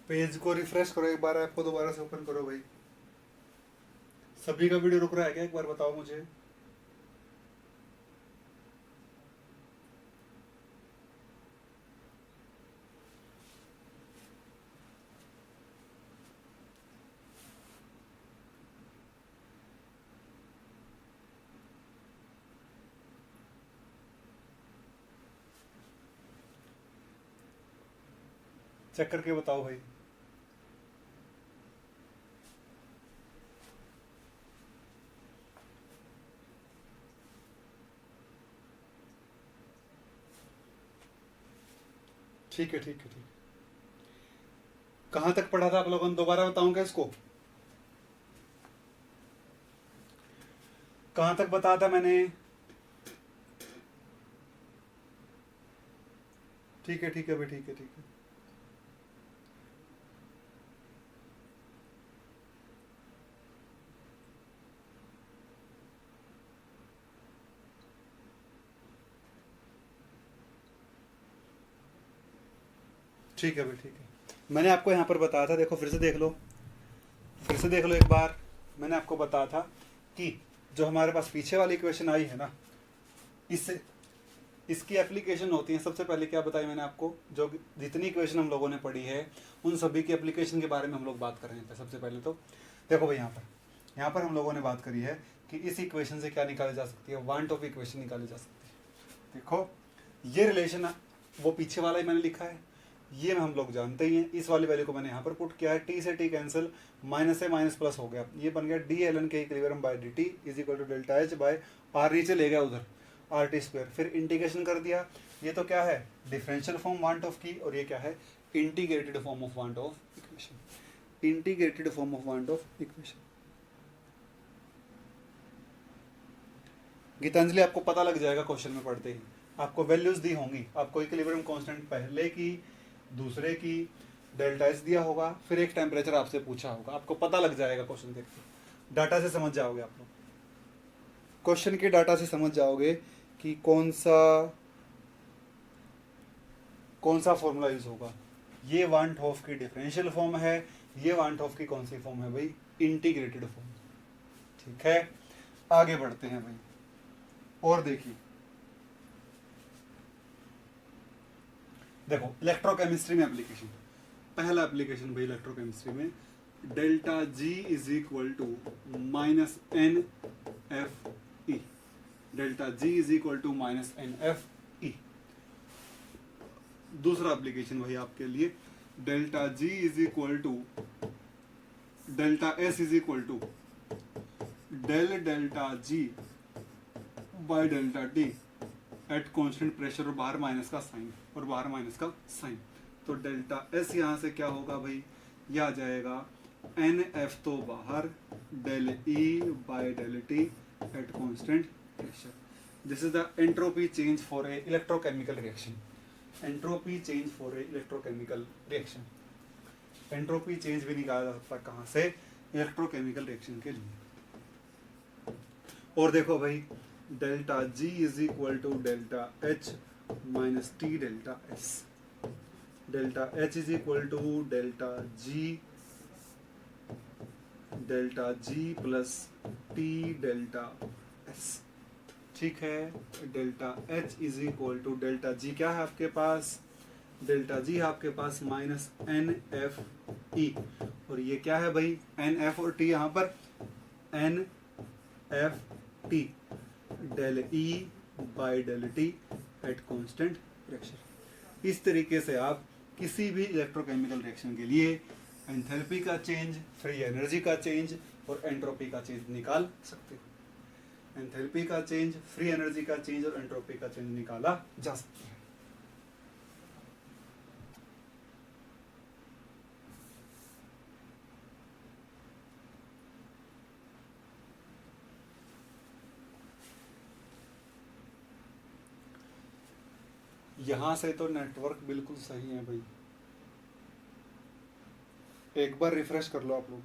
पेज को रिफ्रेश करो एक बार, आपको दोबारा से ओपन करो भाई। सभी का वीडियो रुक रहा है क्या? एक बार बताओ मुझे। चेक करके बताओ भाई। ठीक है ठीक है ठीक है। कहां तक पढ़ा था आप लोगों ने? दोबारा बताऊं क्या इसको? कहां तक बताया था मैंने? ठीक है ठीक है भाई, ठीक है ठीक है। ठीक है भाई ठीक है। मैंने आपको यहाँ पर बताया था, देखो फिर से देख लो, फिर से देख लो एक बार। मैंने आपको बताया था कि जो हमारे पास पीछे वाली इक्वेशन आई है ना, इससे इसकी एप्लीकेशन होती है। सबसे पहले क्या बताई मैंने आपको? जो जितनी इक्वेशन हम लोगों ने पढ़ी है उन सभी की एप्लीकेशन के बारे में हम लोग बात कर रहे हैं। सबसे पहले तो देखो भाई, यहाँ पर हम लोगों ने बात करी है कि इस इक्वेशन से क्या निकाली जा सकती है? वांट ऑफ इक्वेशन निकाली जा सकती है। देखो ये रिलेशन वो पीछे वाला ही मैंने लिखा है, ये हम लोग जानते ही हैं। इस वाली वैल्यू को मैंने यहाँ पर पुट किया है, टी से टी कैंसिल, माइनस से माइनस प्लस हो गया, ये बन गया D L N K equilibrium by D T is equal to delta H by R, नीचे ले गया उधर आर टी स्क्वायर, फिर इंटीग्रेशन कर दिया। ये तो क्या है? डिफरेंशियल फॉर्म वांट ऑफ की, और ये क्या है? Integrated form of van't Hoff equation. Integrated form of van't Hoff equation. Gitanjali आपको पता लग जाएगा क्वेश्चन में पढ़ते ही, आपको वैल्यूज दी होंगी, आपको इक्विलिब्रियम कांस्टेंट पहले की, दूसरे की, डेल्टा एच दिया होगा, फिर एक टेम्परेचर आपसे पूछा होगा, आपको पता लग जाएगा क्वेश्चन देख के। डाटा से समझ जाओगे आप लोग, क्वेश्चन के डाटा से समझ जाओगे कि कौन सा फॉर्मूला यूज होगा। ये वांट ऑफ की डिफरेंशियल फॉर्म है, ये वांट ऑफ की कौन सी फॉर्म है भाई? Integrated form. ठीक है, आगे बढ़ते हैं भाई। और देखिए, देखो इलेक्ट्रोकेमिस्ट्री में एप्लीकेशन, पहला एप्लीकेशन भाई इलेक्ट्रोकेमिस्ट्री में, delta G is equal to minus N F E. Delta G is equal to minus N F E. दूसरा एप्लीकेशन भाई आपके लिए, delta G is equal to delta S is equal to del delta G by delta T at constant pressure, और बाहर माइनस का साइन, और बाहर माइनस का साइन। तो डेल्टा एस यहां से क्या होगा भाई? ये आ जाएगा एन एफ तो बाहर, del E by del T at constant pressure. This is the entropy change for a electrochemical reaction. Entropy change for a electrochemical reaction. Entropy change भी निकाला जा सकता है कहां से? इलेक्ट्रोकेमिकल रिएक्शन के लिए। और देखो भाई, delta G is equal to delta H minus T delta S. Delta H is equal to delta G delta G plus T delta S. ठीक है, delta H is equal to delta G क्या है आपके पास, डेल्टा जी है आपके पास माइनस एन एफ ई, और ये क्या है भाई एन एफ और टी, यहाँ पर N F T del E by del T at constant pressure. इस तरीके से आप किसी भी इलेक्ट्रोकेमिकल रिएक्शन के लिए एंथैल्पी का चेंज, फ्री एनर्जी का चेंज और एंट्रोपी का चेंज निकाल सकते हो। एंथैल्पी का चेंज, फ्री एनर्जी का चेंज और एंट्रोपी का चेंज निकाला जा सकता है। यहां से तो नेटवर्क बिल्कुल सही है भाई, एक बार रिफ्रेश कर लो आप लोग।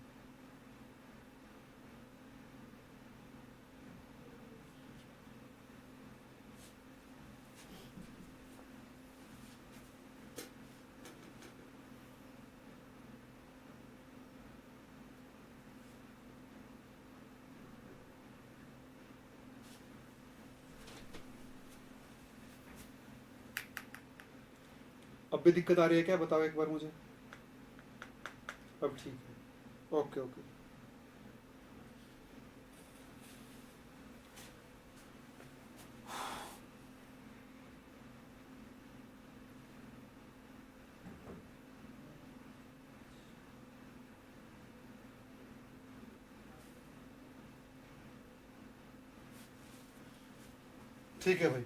अब भी दिक्कत आ रही है क्या, बताओ एक बार मुझे। अब ठीक है, ओके ओके। ठीक है भाई,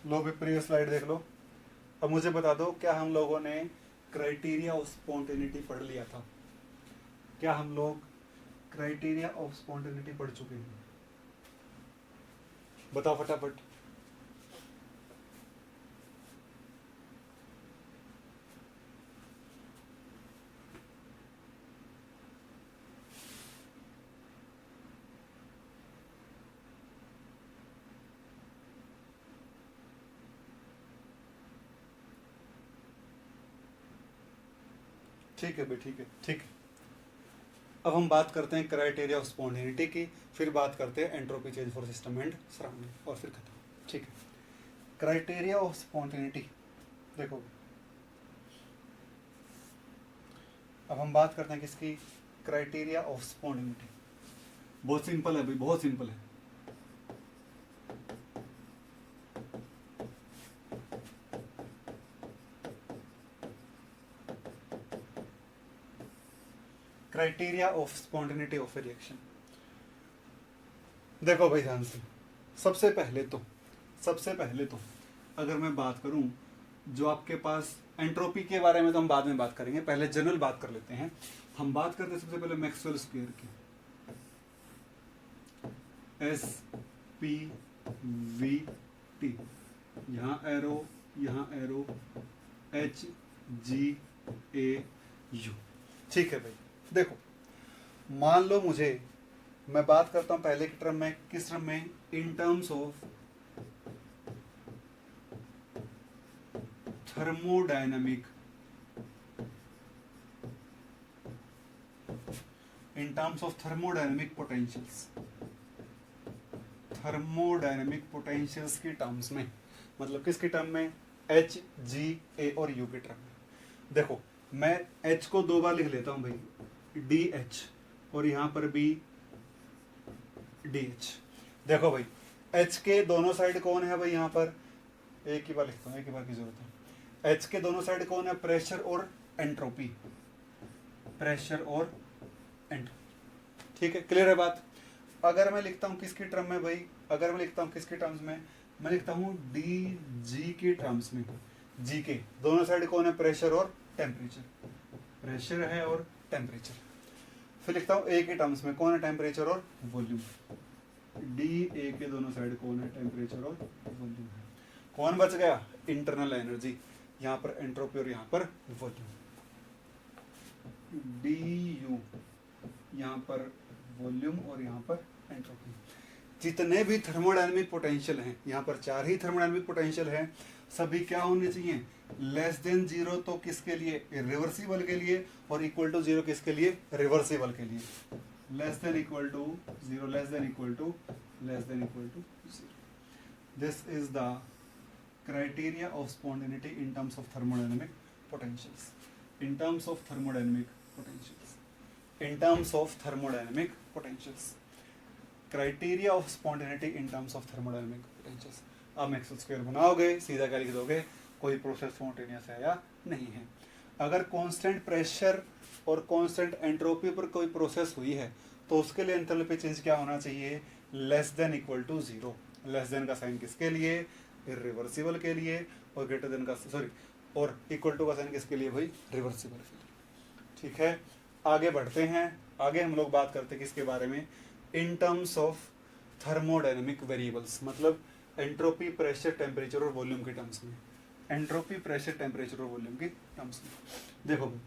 लो भी प्रीवियस स्लाइड देख लो। अब मुझे बता दो, क्या हम लोगों ने क्राइटेरिया ऑफ स्पॉन्टेनिटी पढ़ लिया था? क्या हम लोग क्राइटेरिया ऑफ स्पॉन्टेनिटी पढ़ चुके हैं? बताओ फटाफट। ठीक है भाई, ठीक है ठीक है। अब हम बात करते हैं क्राइटेरिया ऑफ स्पॉन्टेनिटी की, फिर बात करते हैं entropy change for system and surrounding, और फिर खत्म। ठीक है, क्राइटेरिया ऑफ स्पॉन्टेनिटी देखो। अब हम बात करते हैं किसकी, क्राइटेरिया ऑफ स्पॉन्टेनिटी। बहुत सिंपल है भाई, बहुत सिंपल है। Criteria of spontaneity of A reaction. देखो भाई ध्यान से, सबसे पहले तो अगर मैं बात करूं, जो आपके पास एंट्रोपी के बारे में तो हम बाद में बात करेंगे, पहले जनरल बात कर लेते हैं। हम बात करते हैं सबसे पहले मैक्सवेल स्क्वायर की, एस पी वी टी, यहाँ arrow H G A you. ठीक है भाई, देखो मान लो मुझे, मैं बात करता हूं पहले की टर्म में, किस टर्म में, in terms of thermodynamic, in terms of thermodynamic potentials, thermodynamic potentials की टर्म्स में, मतलब किसके टर्म में, एच जी ए और यू के टर्म में। देखो मैं एच को दो बार लिख लेता हूं भाई, डी एच, और यहां पर भी डी एच। देखो भाई एच के दोनों साइड कौन है भाई, यहाँ पर एक ही बार लिखता हूँ, एक ही बार की जरूरत है। एच के दोनों साइड कौन है, प्रेशर और एंट्रोपी, प्रेशर और एंट्रोपी। ठीक है, क्लियर है बात। अगर मैं लिखता हूँ किसकी टर्म में भाई, अगर मैं लिखता हूँ किसके टर्म्स में, मैं लिखता हूँ डी जी के टर्म्स में। जी के दोनों साइड कौन है, प्रेशर और टेम्परेचर, प्रेशर है और टेम्परेचर। फिर लिखता हूँ ए के टर्म्स में, कौन है, टेम्परेचर और वॉल्यूम। डी ए के दोनों साइड कौन है, टेम्परेचर और वॉल्यूम है। कौन बच गया, इंटरनल एनर्जी, यहाँ पर एंट्रोपी और यहाँ पर वॉल्यूम। डी यू यहाँ पर वॉल्यूम और यहाँ पर एंट्रोपी। जितने भी थर्मोडायनेमिक पोटेंशियल हैं, यहाँ पर 4 ही थर्मोडायनेमिक पोटेंशियल हैं, सभी क्या होने चाहिए, लेस देन 0 तो किसके लिए, रिवर्सिबल के लिए, और इक्वल टू 0 किसके लिए, रिवर्सिबल के लिए, less than equal to 0, less than equal to 0. This is the criteria of spontaneity in terms of thermodynamic potentials. In terms of thermodynamic potentials. In terms of thermodynamic potentials. Criteria of spontaneity in terms of thermodynamic potentials. अब मैक्सवेल स्क्वायर बनाओगे, सीधा क्या लिख दोगे, कोई प्रोसेस स्पॉन्टेनियस है या नहीं है. अगर कांस्टेंट प्रेशर और कांस्टेंट एंट्रोपी पर कोई प्रोसेस हुई है तो उसके लिए एंथैल्पी चेंज क्या होना चाहिए, less than equal to 0. Less than का साइन किसके लिए, रिवर्सिबल के लिए, और ग्रेटर देन का और इक्वल टू का साइन किसके लिए भाई, रिवर्सिबल के लिए. ठीक है, आगे बढ़ते हैं. आगे हम लोग बात करते हैं किसके बारे में, in terms of thermodynamic variables, मतलब एंट्रोपी, प्रेशर, टेम्परेचर और वॉल्यूम के टर्म्स में. एंट्रोपी, प्रेशर, टेम्परेचर और वॉल्यूम के टर्म्स में. देखो भाई,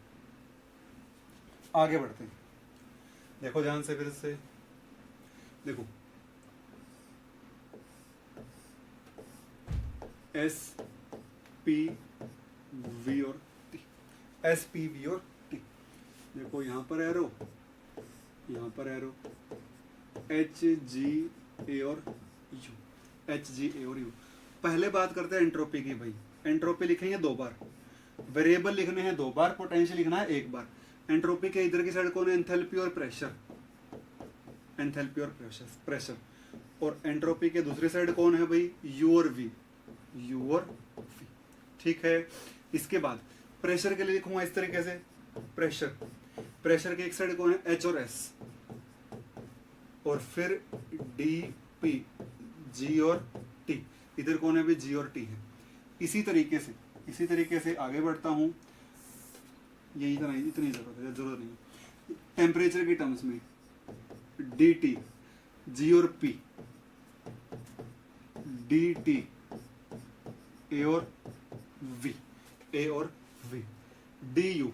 आगे बढ़ते हैं. देखो ध्यान से, फिर से देखो, एस पी वी और टी, एस पी वी और टी. देखो यहाँ पर एरो, यहाँ पर एरो, एच जी ए और यू, एच जी ए और यू. पहले बात करते हैं एंट्रोपी की. भाई एंट्रोपी लिखेंगे 2 बार, वेरिएबल लिखने हैं 2 बार, पोटेंशियल लिखना है 1 बार. एंट्रोपी के इधर की साइड कौन है, एंथैल्पी और प्रेशर, एंथैल्पी और प्रेशर. और एंट्रोपी के दूसरी साइड कौन है भाई, यू और वी, यू और वी. ठीक है, इसके बाद प्रेशर के लिए लिखूंगा इस तरीके से, प्रेशर के एक साइड कौन है, एच और एस, और फिर डी पी, जी और टी. इधर कौन है भी, जी और टी है. इसी तरीके से आगे बढ़ता हूं. यही तरह, इतनी जरूरत नहीं. टेम्परेचर की टर्म्स में डी टी, जी और पी, डी टी, ए और वी, ए और V, D U,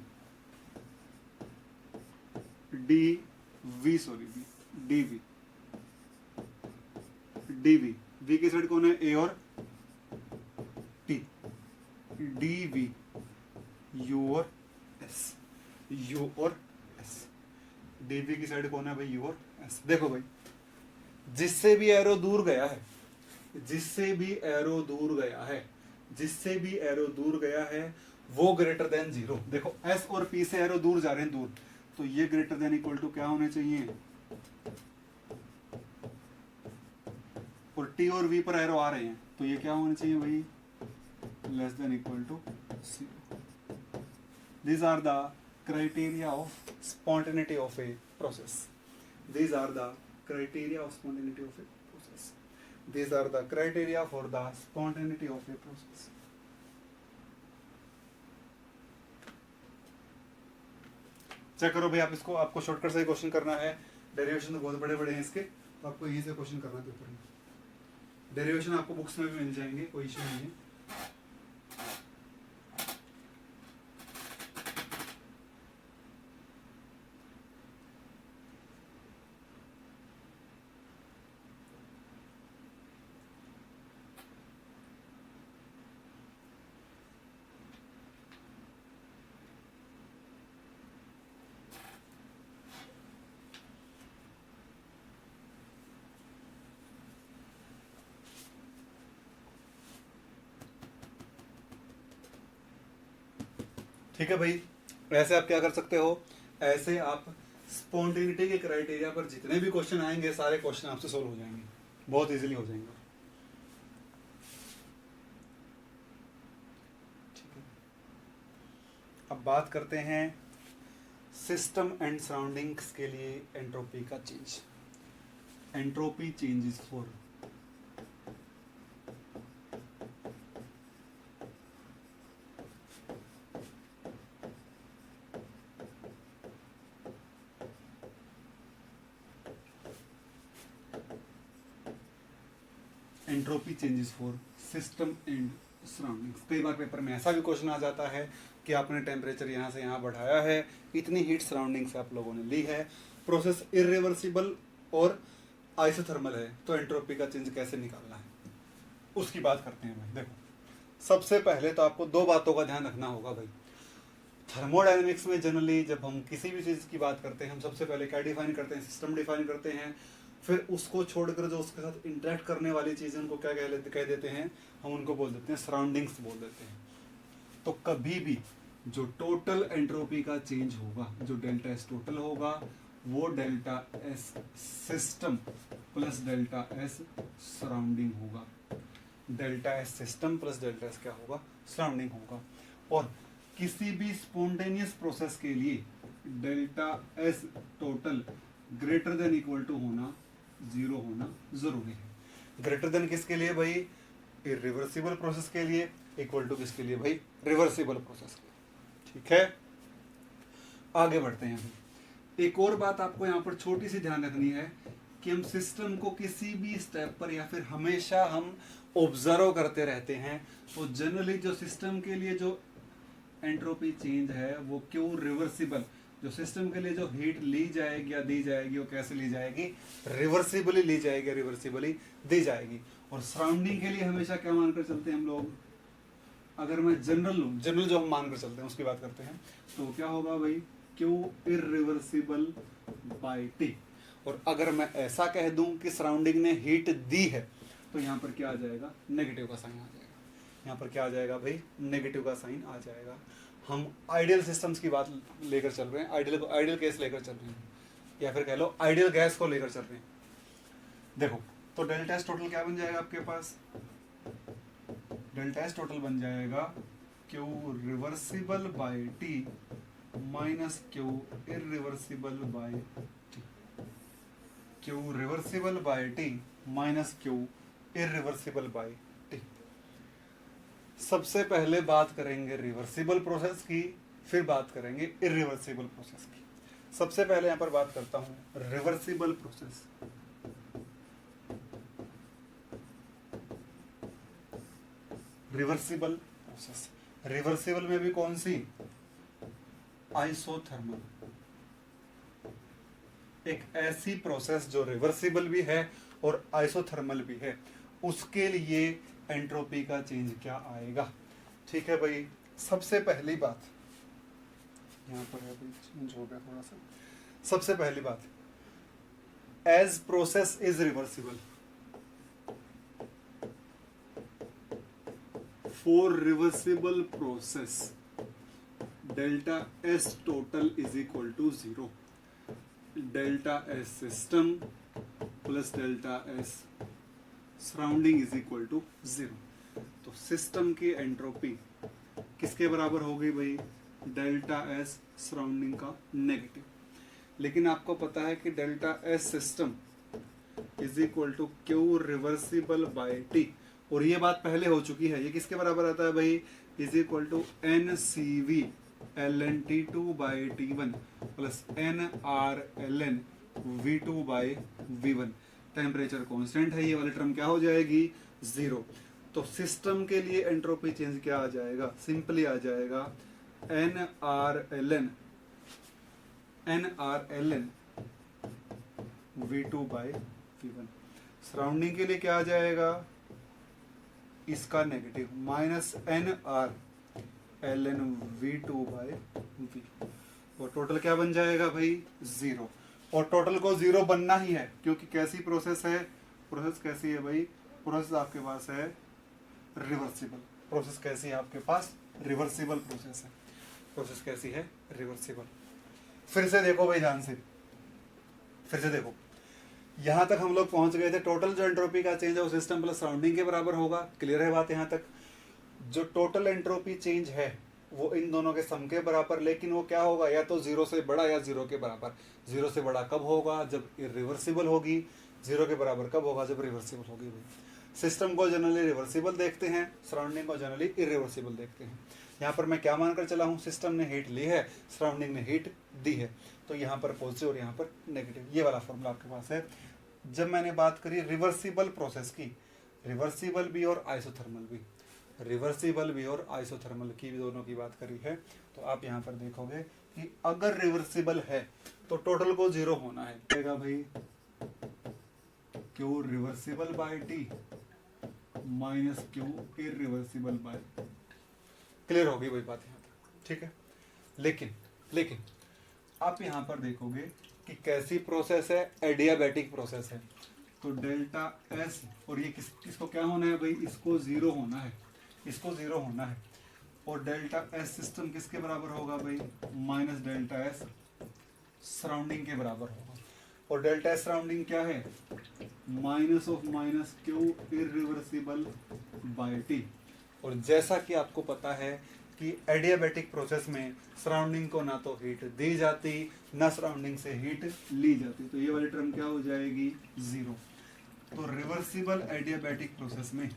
D V, sorry V, D V, D V. V की साइड कौन है, ए और टी, डी वी, यू और एस, यू और एस. डी वी की साइड कौन है भाई, यू और एस. देखो भाई, जिससे भी एरो दूर गया है, जिससे भी एरो दूर गया है वो ग्रेटर देन 0. देखो एस और पी से एरो दूर जा रहे हैं, दूर, तो ये ग्रेटर देन इक्वल टू क्या होने चाहिए, और टी और वी पर एरो आ रहे हैं तो ये क्या होने चाहिए भाई, less than equal to 0. These are the criteria of spontaneity of a process. These are the criteria of spontaneity of a process. These are the criteria for the spontaneity of a process. Check करो भाई आप इसको, आपको शॉर्टकट से क्वेश्चन करना है. डेरिवेशन तो बहुत बड़े बड़े हैं इसके, तो आपको यहीं से क्वेश्चन करना है पेपर में. डेरिवेशन आपको बुक्स में भी मिल जाएंगे, कोई इशू नहीं है. ठीक है भाई, ऐसे आप क्या कर सकते हो, ऐसे आप स्पॉन्टेनिटी के क्राइटेरिया पर जितने भी क्वेश्चन आएंगे सारे क्वेश्चन आपसे सोल्व हो जाएंगे, बहुत इजीली हो जाएंगे. ठीक है, अब बात करते हैं सिस्टम एंड सराउंडिंग्स के लिए एंट्रोपी का change. Entropy changes for entropy changes for system and surroundings. कई बार पेपर में ऐसा भी क्वेश्चन आ जाता है कि आपने टेम्परेचर यहाँ से यहाँ बढ़ाया है, इतनी हीट सराउंडिंग से आप लोगों ने ली है, प्रोसेस इरिवर्सिबल और आइसोथर्मल है तो एंट्रोपी का चेंज कैसे निकालना है उसकी बात करते हैं भाई। देखो सबसे पहले तो आपको दो बातों का ध्यान रखना होगा भाई। थर्मोडायनेमिक्स में जनरली जब हम किसी भी चीज की बात करते हैं हम सबसे पहले क्या डिफाइन करते हैं, सिस्टम डिफाइन करते हैं, फिर उसको छोड़कर जो उसके साथ इंटरेक्ट करने वाली चीजें उनको क्या कह देते हैं, हम उनको बोल देते हैं सराउंडिंग्स बोल देते हैं। तो कभी भी जो टोटल एंट्रोपी का चेंज होगा, जो डेल्टा एस टोटल होगा, वो delta S system plus delta S surrounding होगा। Delta S system plus delta S क्या होगा, सराउंडिंग होगा। और किसी भी स्पॉन्टेनियस प्रोसेस के लिए delta S total greater than equal to होना, जीरो होना जरूरी है। ग्रेटर देन किसके लिए भाई, इरिवर्सिबल प्रोसेस के लिए, इक्वल टू किसके लिए भाई, रिवर्सिबल प्रोसेस के लिए। ठीक है, आगे बढ़ते हैं भाई। एक और बात आपको यहाँ पर छोटी सी ध्यान रखनी है कि हम सिस्टम को किसी भी स्टेप पर या फिर हमेशा हम ऑब्जर्व करते रहते हैं। तो जनरली जो सिस्टम के लिए जो एंट्रोपी चेंज है वो क्यों रिवर्सिबल, जो सिस्टम के लिए जो हीट ली जाएगी या दी जाएगी वो कैसे ली जाएगी, रिवर्सिबली ली जाएगी, रिवर्सिबली दी जाएगी। और सराउंडिंग के लिए हमेशा क्या मानकर चलते हैं हम लोग, अगर मैं जनरल लूं, जनरल जो हम मानकर चलते हैं उसकी बात करते हैं, तो क्या होगा भाई, क्यू इरिवर्सिबल बाय टी। और अगर मैं ऐसा कह दूं कि सराउंडिंग ने हीट दी है तो यहाँ पर क्या आ जाएगा, नेगेटिव का साइन आ जाएगा। यहाँ पर क्या आ जाएगा भाई, नेगेटिव का साइन आ जाएगा। हम आइडियल सिस्टम्स की बात लेकर चल रहे हैं, आइडियल केस लेकर चल रहे हैं, या फिर कह लो आइडियल गैस को लेकर चल रहे हैं। देखो तो डेल्टा एस टोटल क्या बन जाएगा आपके पास, डेल्टा एस टोटल बन जाएगा Q reversible by T minus Q irreversible by T, Q reversible by T minus Q irreversible by T. सबसे पहले बात करेंगे रिवर्सिबल प्रोसेस की, फिर बात करेंगे इरिवर्सिबल प्रोसेस की। सबसे पहले यहां पर बात करता हूं reversible process. Reversible process, reversible में भी कौन सी, आइसोथर्मल। एक ऐसी प्रोसेस जो रिवर्सिबल भी है और आइसोथर्मल भी है, उसके लिए एंट्रोपी का चेंज क्या आएगा। ठीक है भाई, सबसे पहली बात यहां पर है भाई, चेंज हो गया थोड़ा सा। सबसे पहली बात, as process is reversible, for reversible process delta S total is equal to zero, delta S system plus delta S surrounding is equal to zero. तो सिस्टम की एंट्रोपी किसके बराबर हो गई भाई, डेल्टा एस सराउंडिंग का नेगेटिव। लेकिन आपको पता है कि delta S system is equal to Q reversible by T, और ये बात पहले हो चुकी है। ये किसके बराबर आता है भाई, is equal to N C V L N T two by T one plus N R L N V two by V one. Temperature constant है, ये वाली टर्म क्या हो जाएगी, जीरो। तो सिस्टम के लिए एंट्रोपी चेंज क्या आ जाएगा, सिंपली आ जाएगा N R L N V two by V one. Surrounding के लिए क्या आ जाएगा, इसका negative minus N R L N V two by V, और टोटल क्या बन जाएगा भाई, जीरो। और टोटल को जीरो बनना ही है क्योंकि कैसी प्रोसेस है, प्रोसेस कैसी है भाई, प्रोसेस आपके पास है रिवर्सिबल। प्रोसेस कैसी है आपके पास, रिवर्सिबल प्रोसेस है। प्रोसेस कैसी है, रिवर्सिबल। फिर से देखो भाई ध्यान से, फिर से देखो, यहां तक हम लोग पहुंच गए थे, टोटल जो एंट्रोपी का चेंज है वो सिस्टम प्लस सराउंडिंग के बराबर होगा। क्लियर है बात यहां तक। जो टोटल एंट्रोपी चेंज है वो इन दोनों के सम के बराबर, लेकिन वो क्या होगा, या तो जीरो से बड़ा या जीरो के बराबर। जीरो से बड़ा कब होगा, जब इरिवर्सिबल होगी। जीरो के बराबर कब होगा, जब रिवर्सिबल होगी। सिस्टम को जनरली रिवर्सिबल देखते हैं, सराउंडिंग को जनरली इरिवर्सिबल देखते हैं। यहाँ पर मैं क्या मानकर चला हूँ, सिस्टम ने हीट ली है, सराउंडिंग ने हीट दी है, तो यहाँ पर पॉजिटिव और यहाँ पर नेगेटिव। ये वाला फॉर्मूला आपके पास है। जब मैंने बात करी रिवर्सिबल प्रोसेस की, रिवर्सिबल भी और आइसोथर्मल भी, रिवर्सिबल भी और आइसोथर्मल की भी दोनों की बात करी है, तो आप यहाँ पर देखोगे कि अगर रिवर्सिबल है तो टोटल को जीरो होना है। भाई Q reversible by T minus Q irreversible by. Clear होगी वही बात यहाँ तक, ठीक है। लेकिन आप यहाँ पर देखोगे कि कैसी प्रोसेस है, एडियाबैटिक प्रोसेस है। तो डेल्टा एस, और ये किसको क्या होना है भाई, इसको जीरो होना है, इसको जीरो होना है। और डेल्टा एस सिस्टम किसके बराबर होगा भाई, माइनस डेल्टा एस सराउंडिंग के बराबर होगा। और डेल्टा एस सराउंडिंग क्या है, minus of minus Q irreversible by T. और जैसा कि आपको पता है कि एडियाबैटिक प्रोसेस में सराउंडिंग को ना तो हीट दी जाती ना सराउंडिंग से हीट ली जाती, तो ये वाली टर्म क्या हो जाएगी, जीरो। तो रिवर्सिबल एडियाबैटिक प्रोसेस में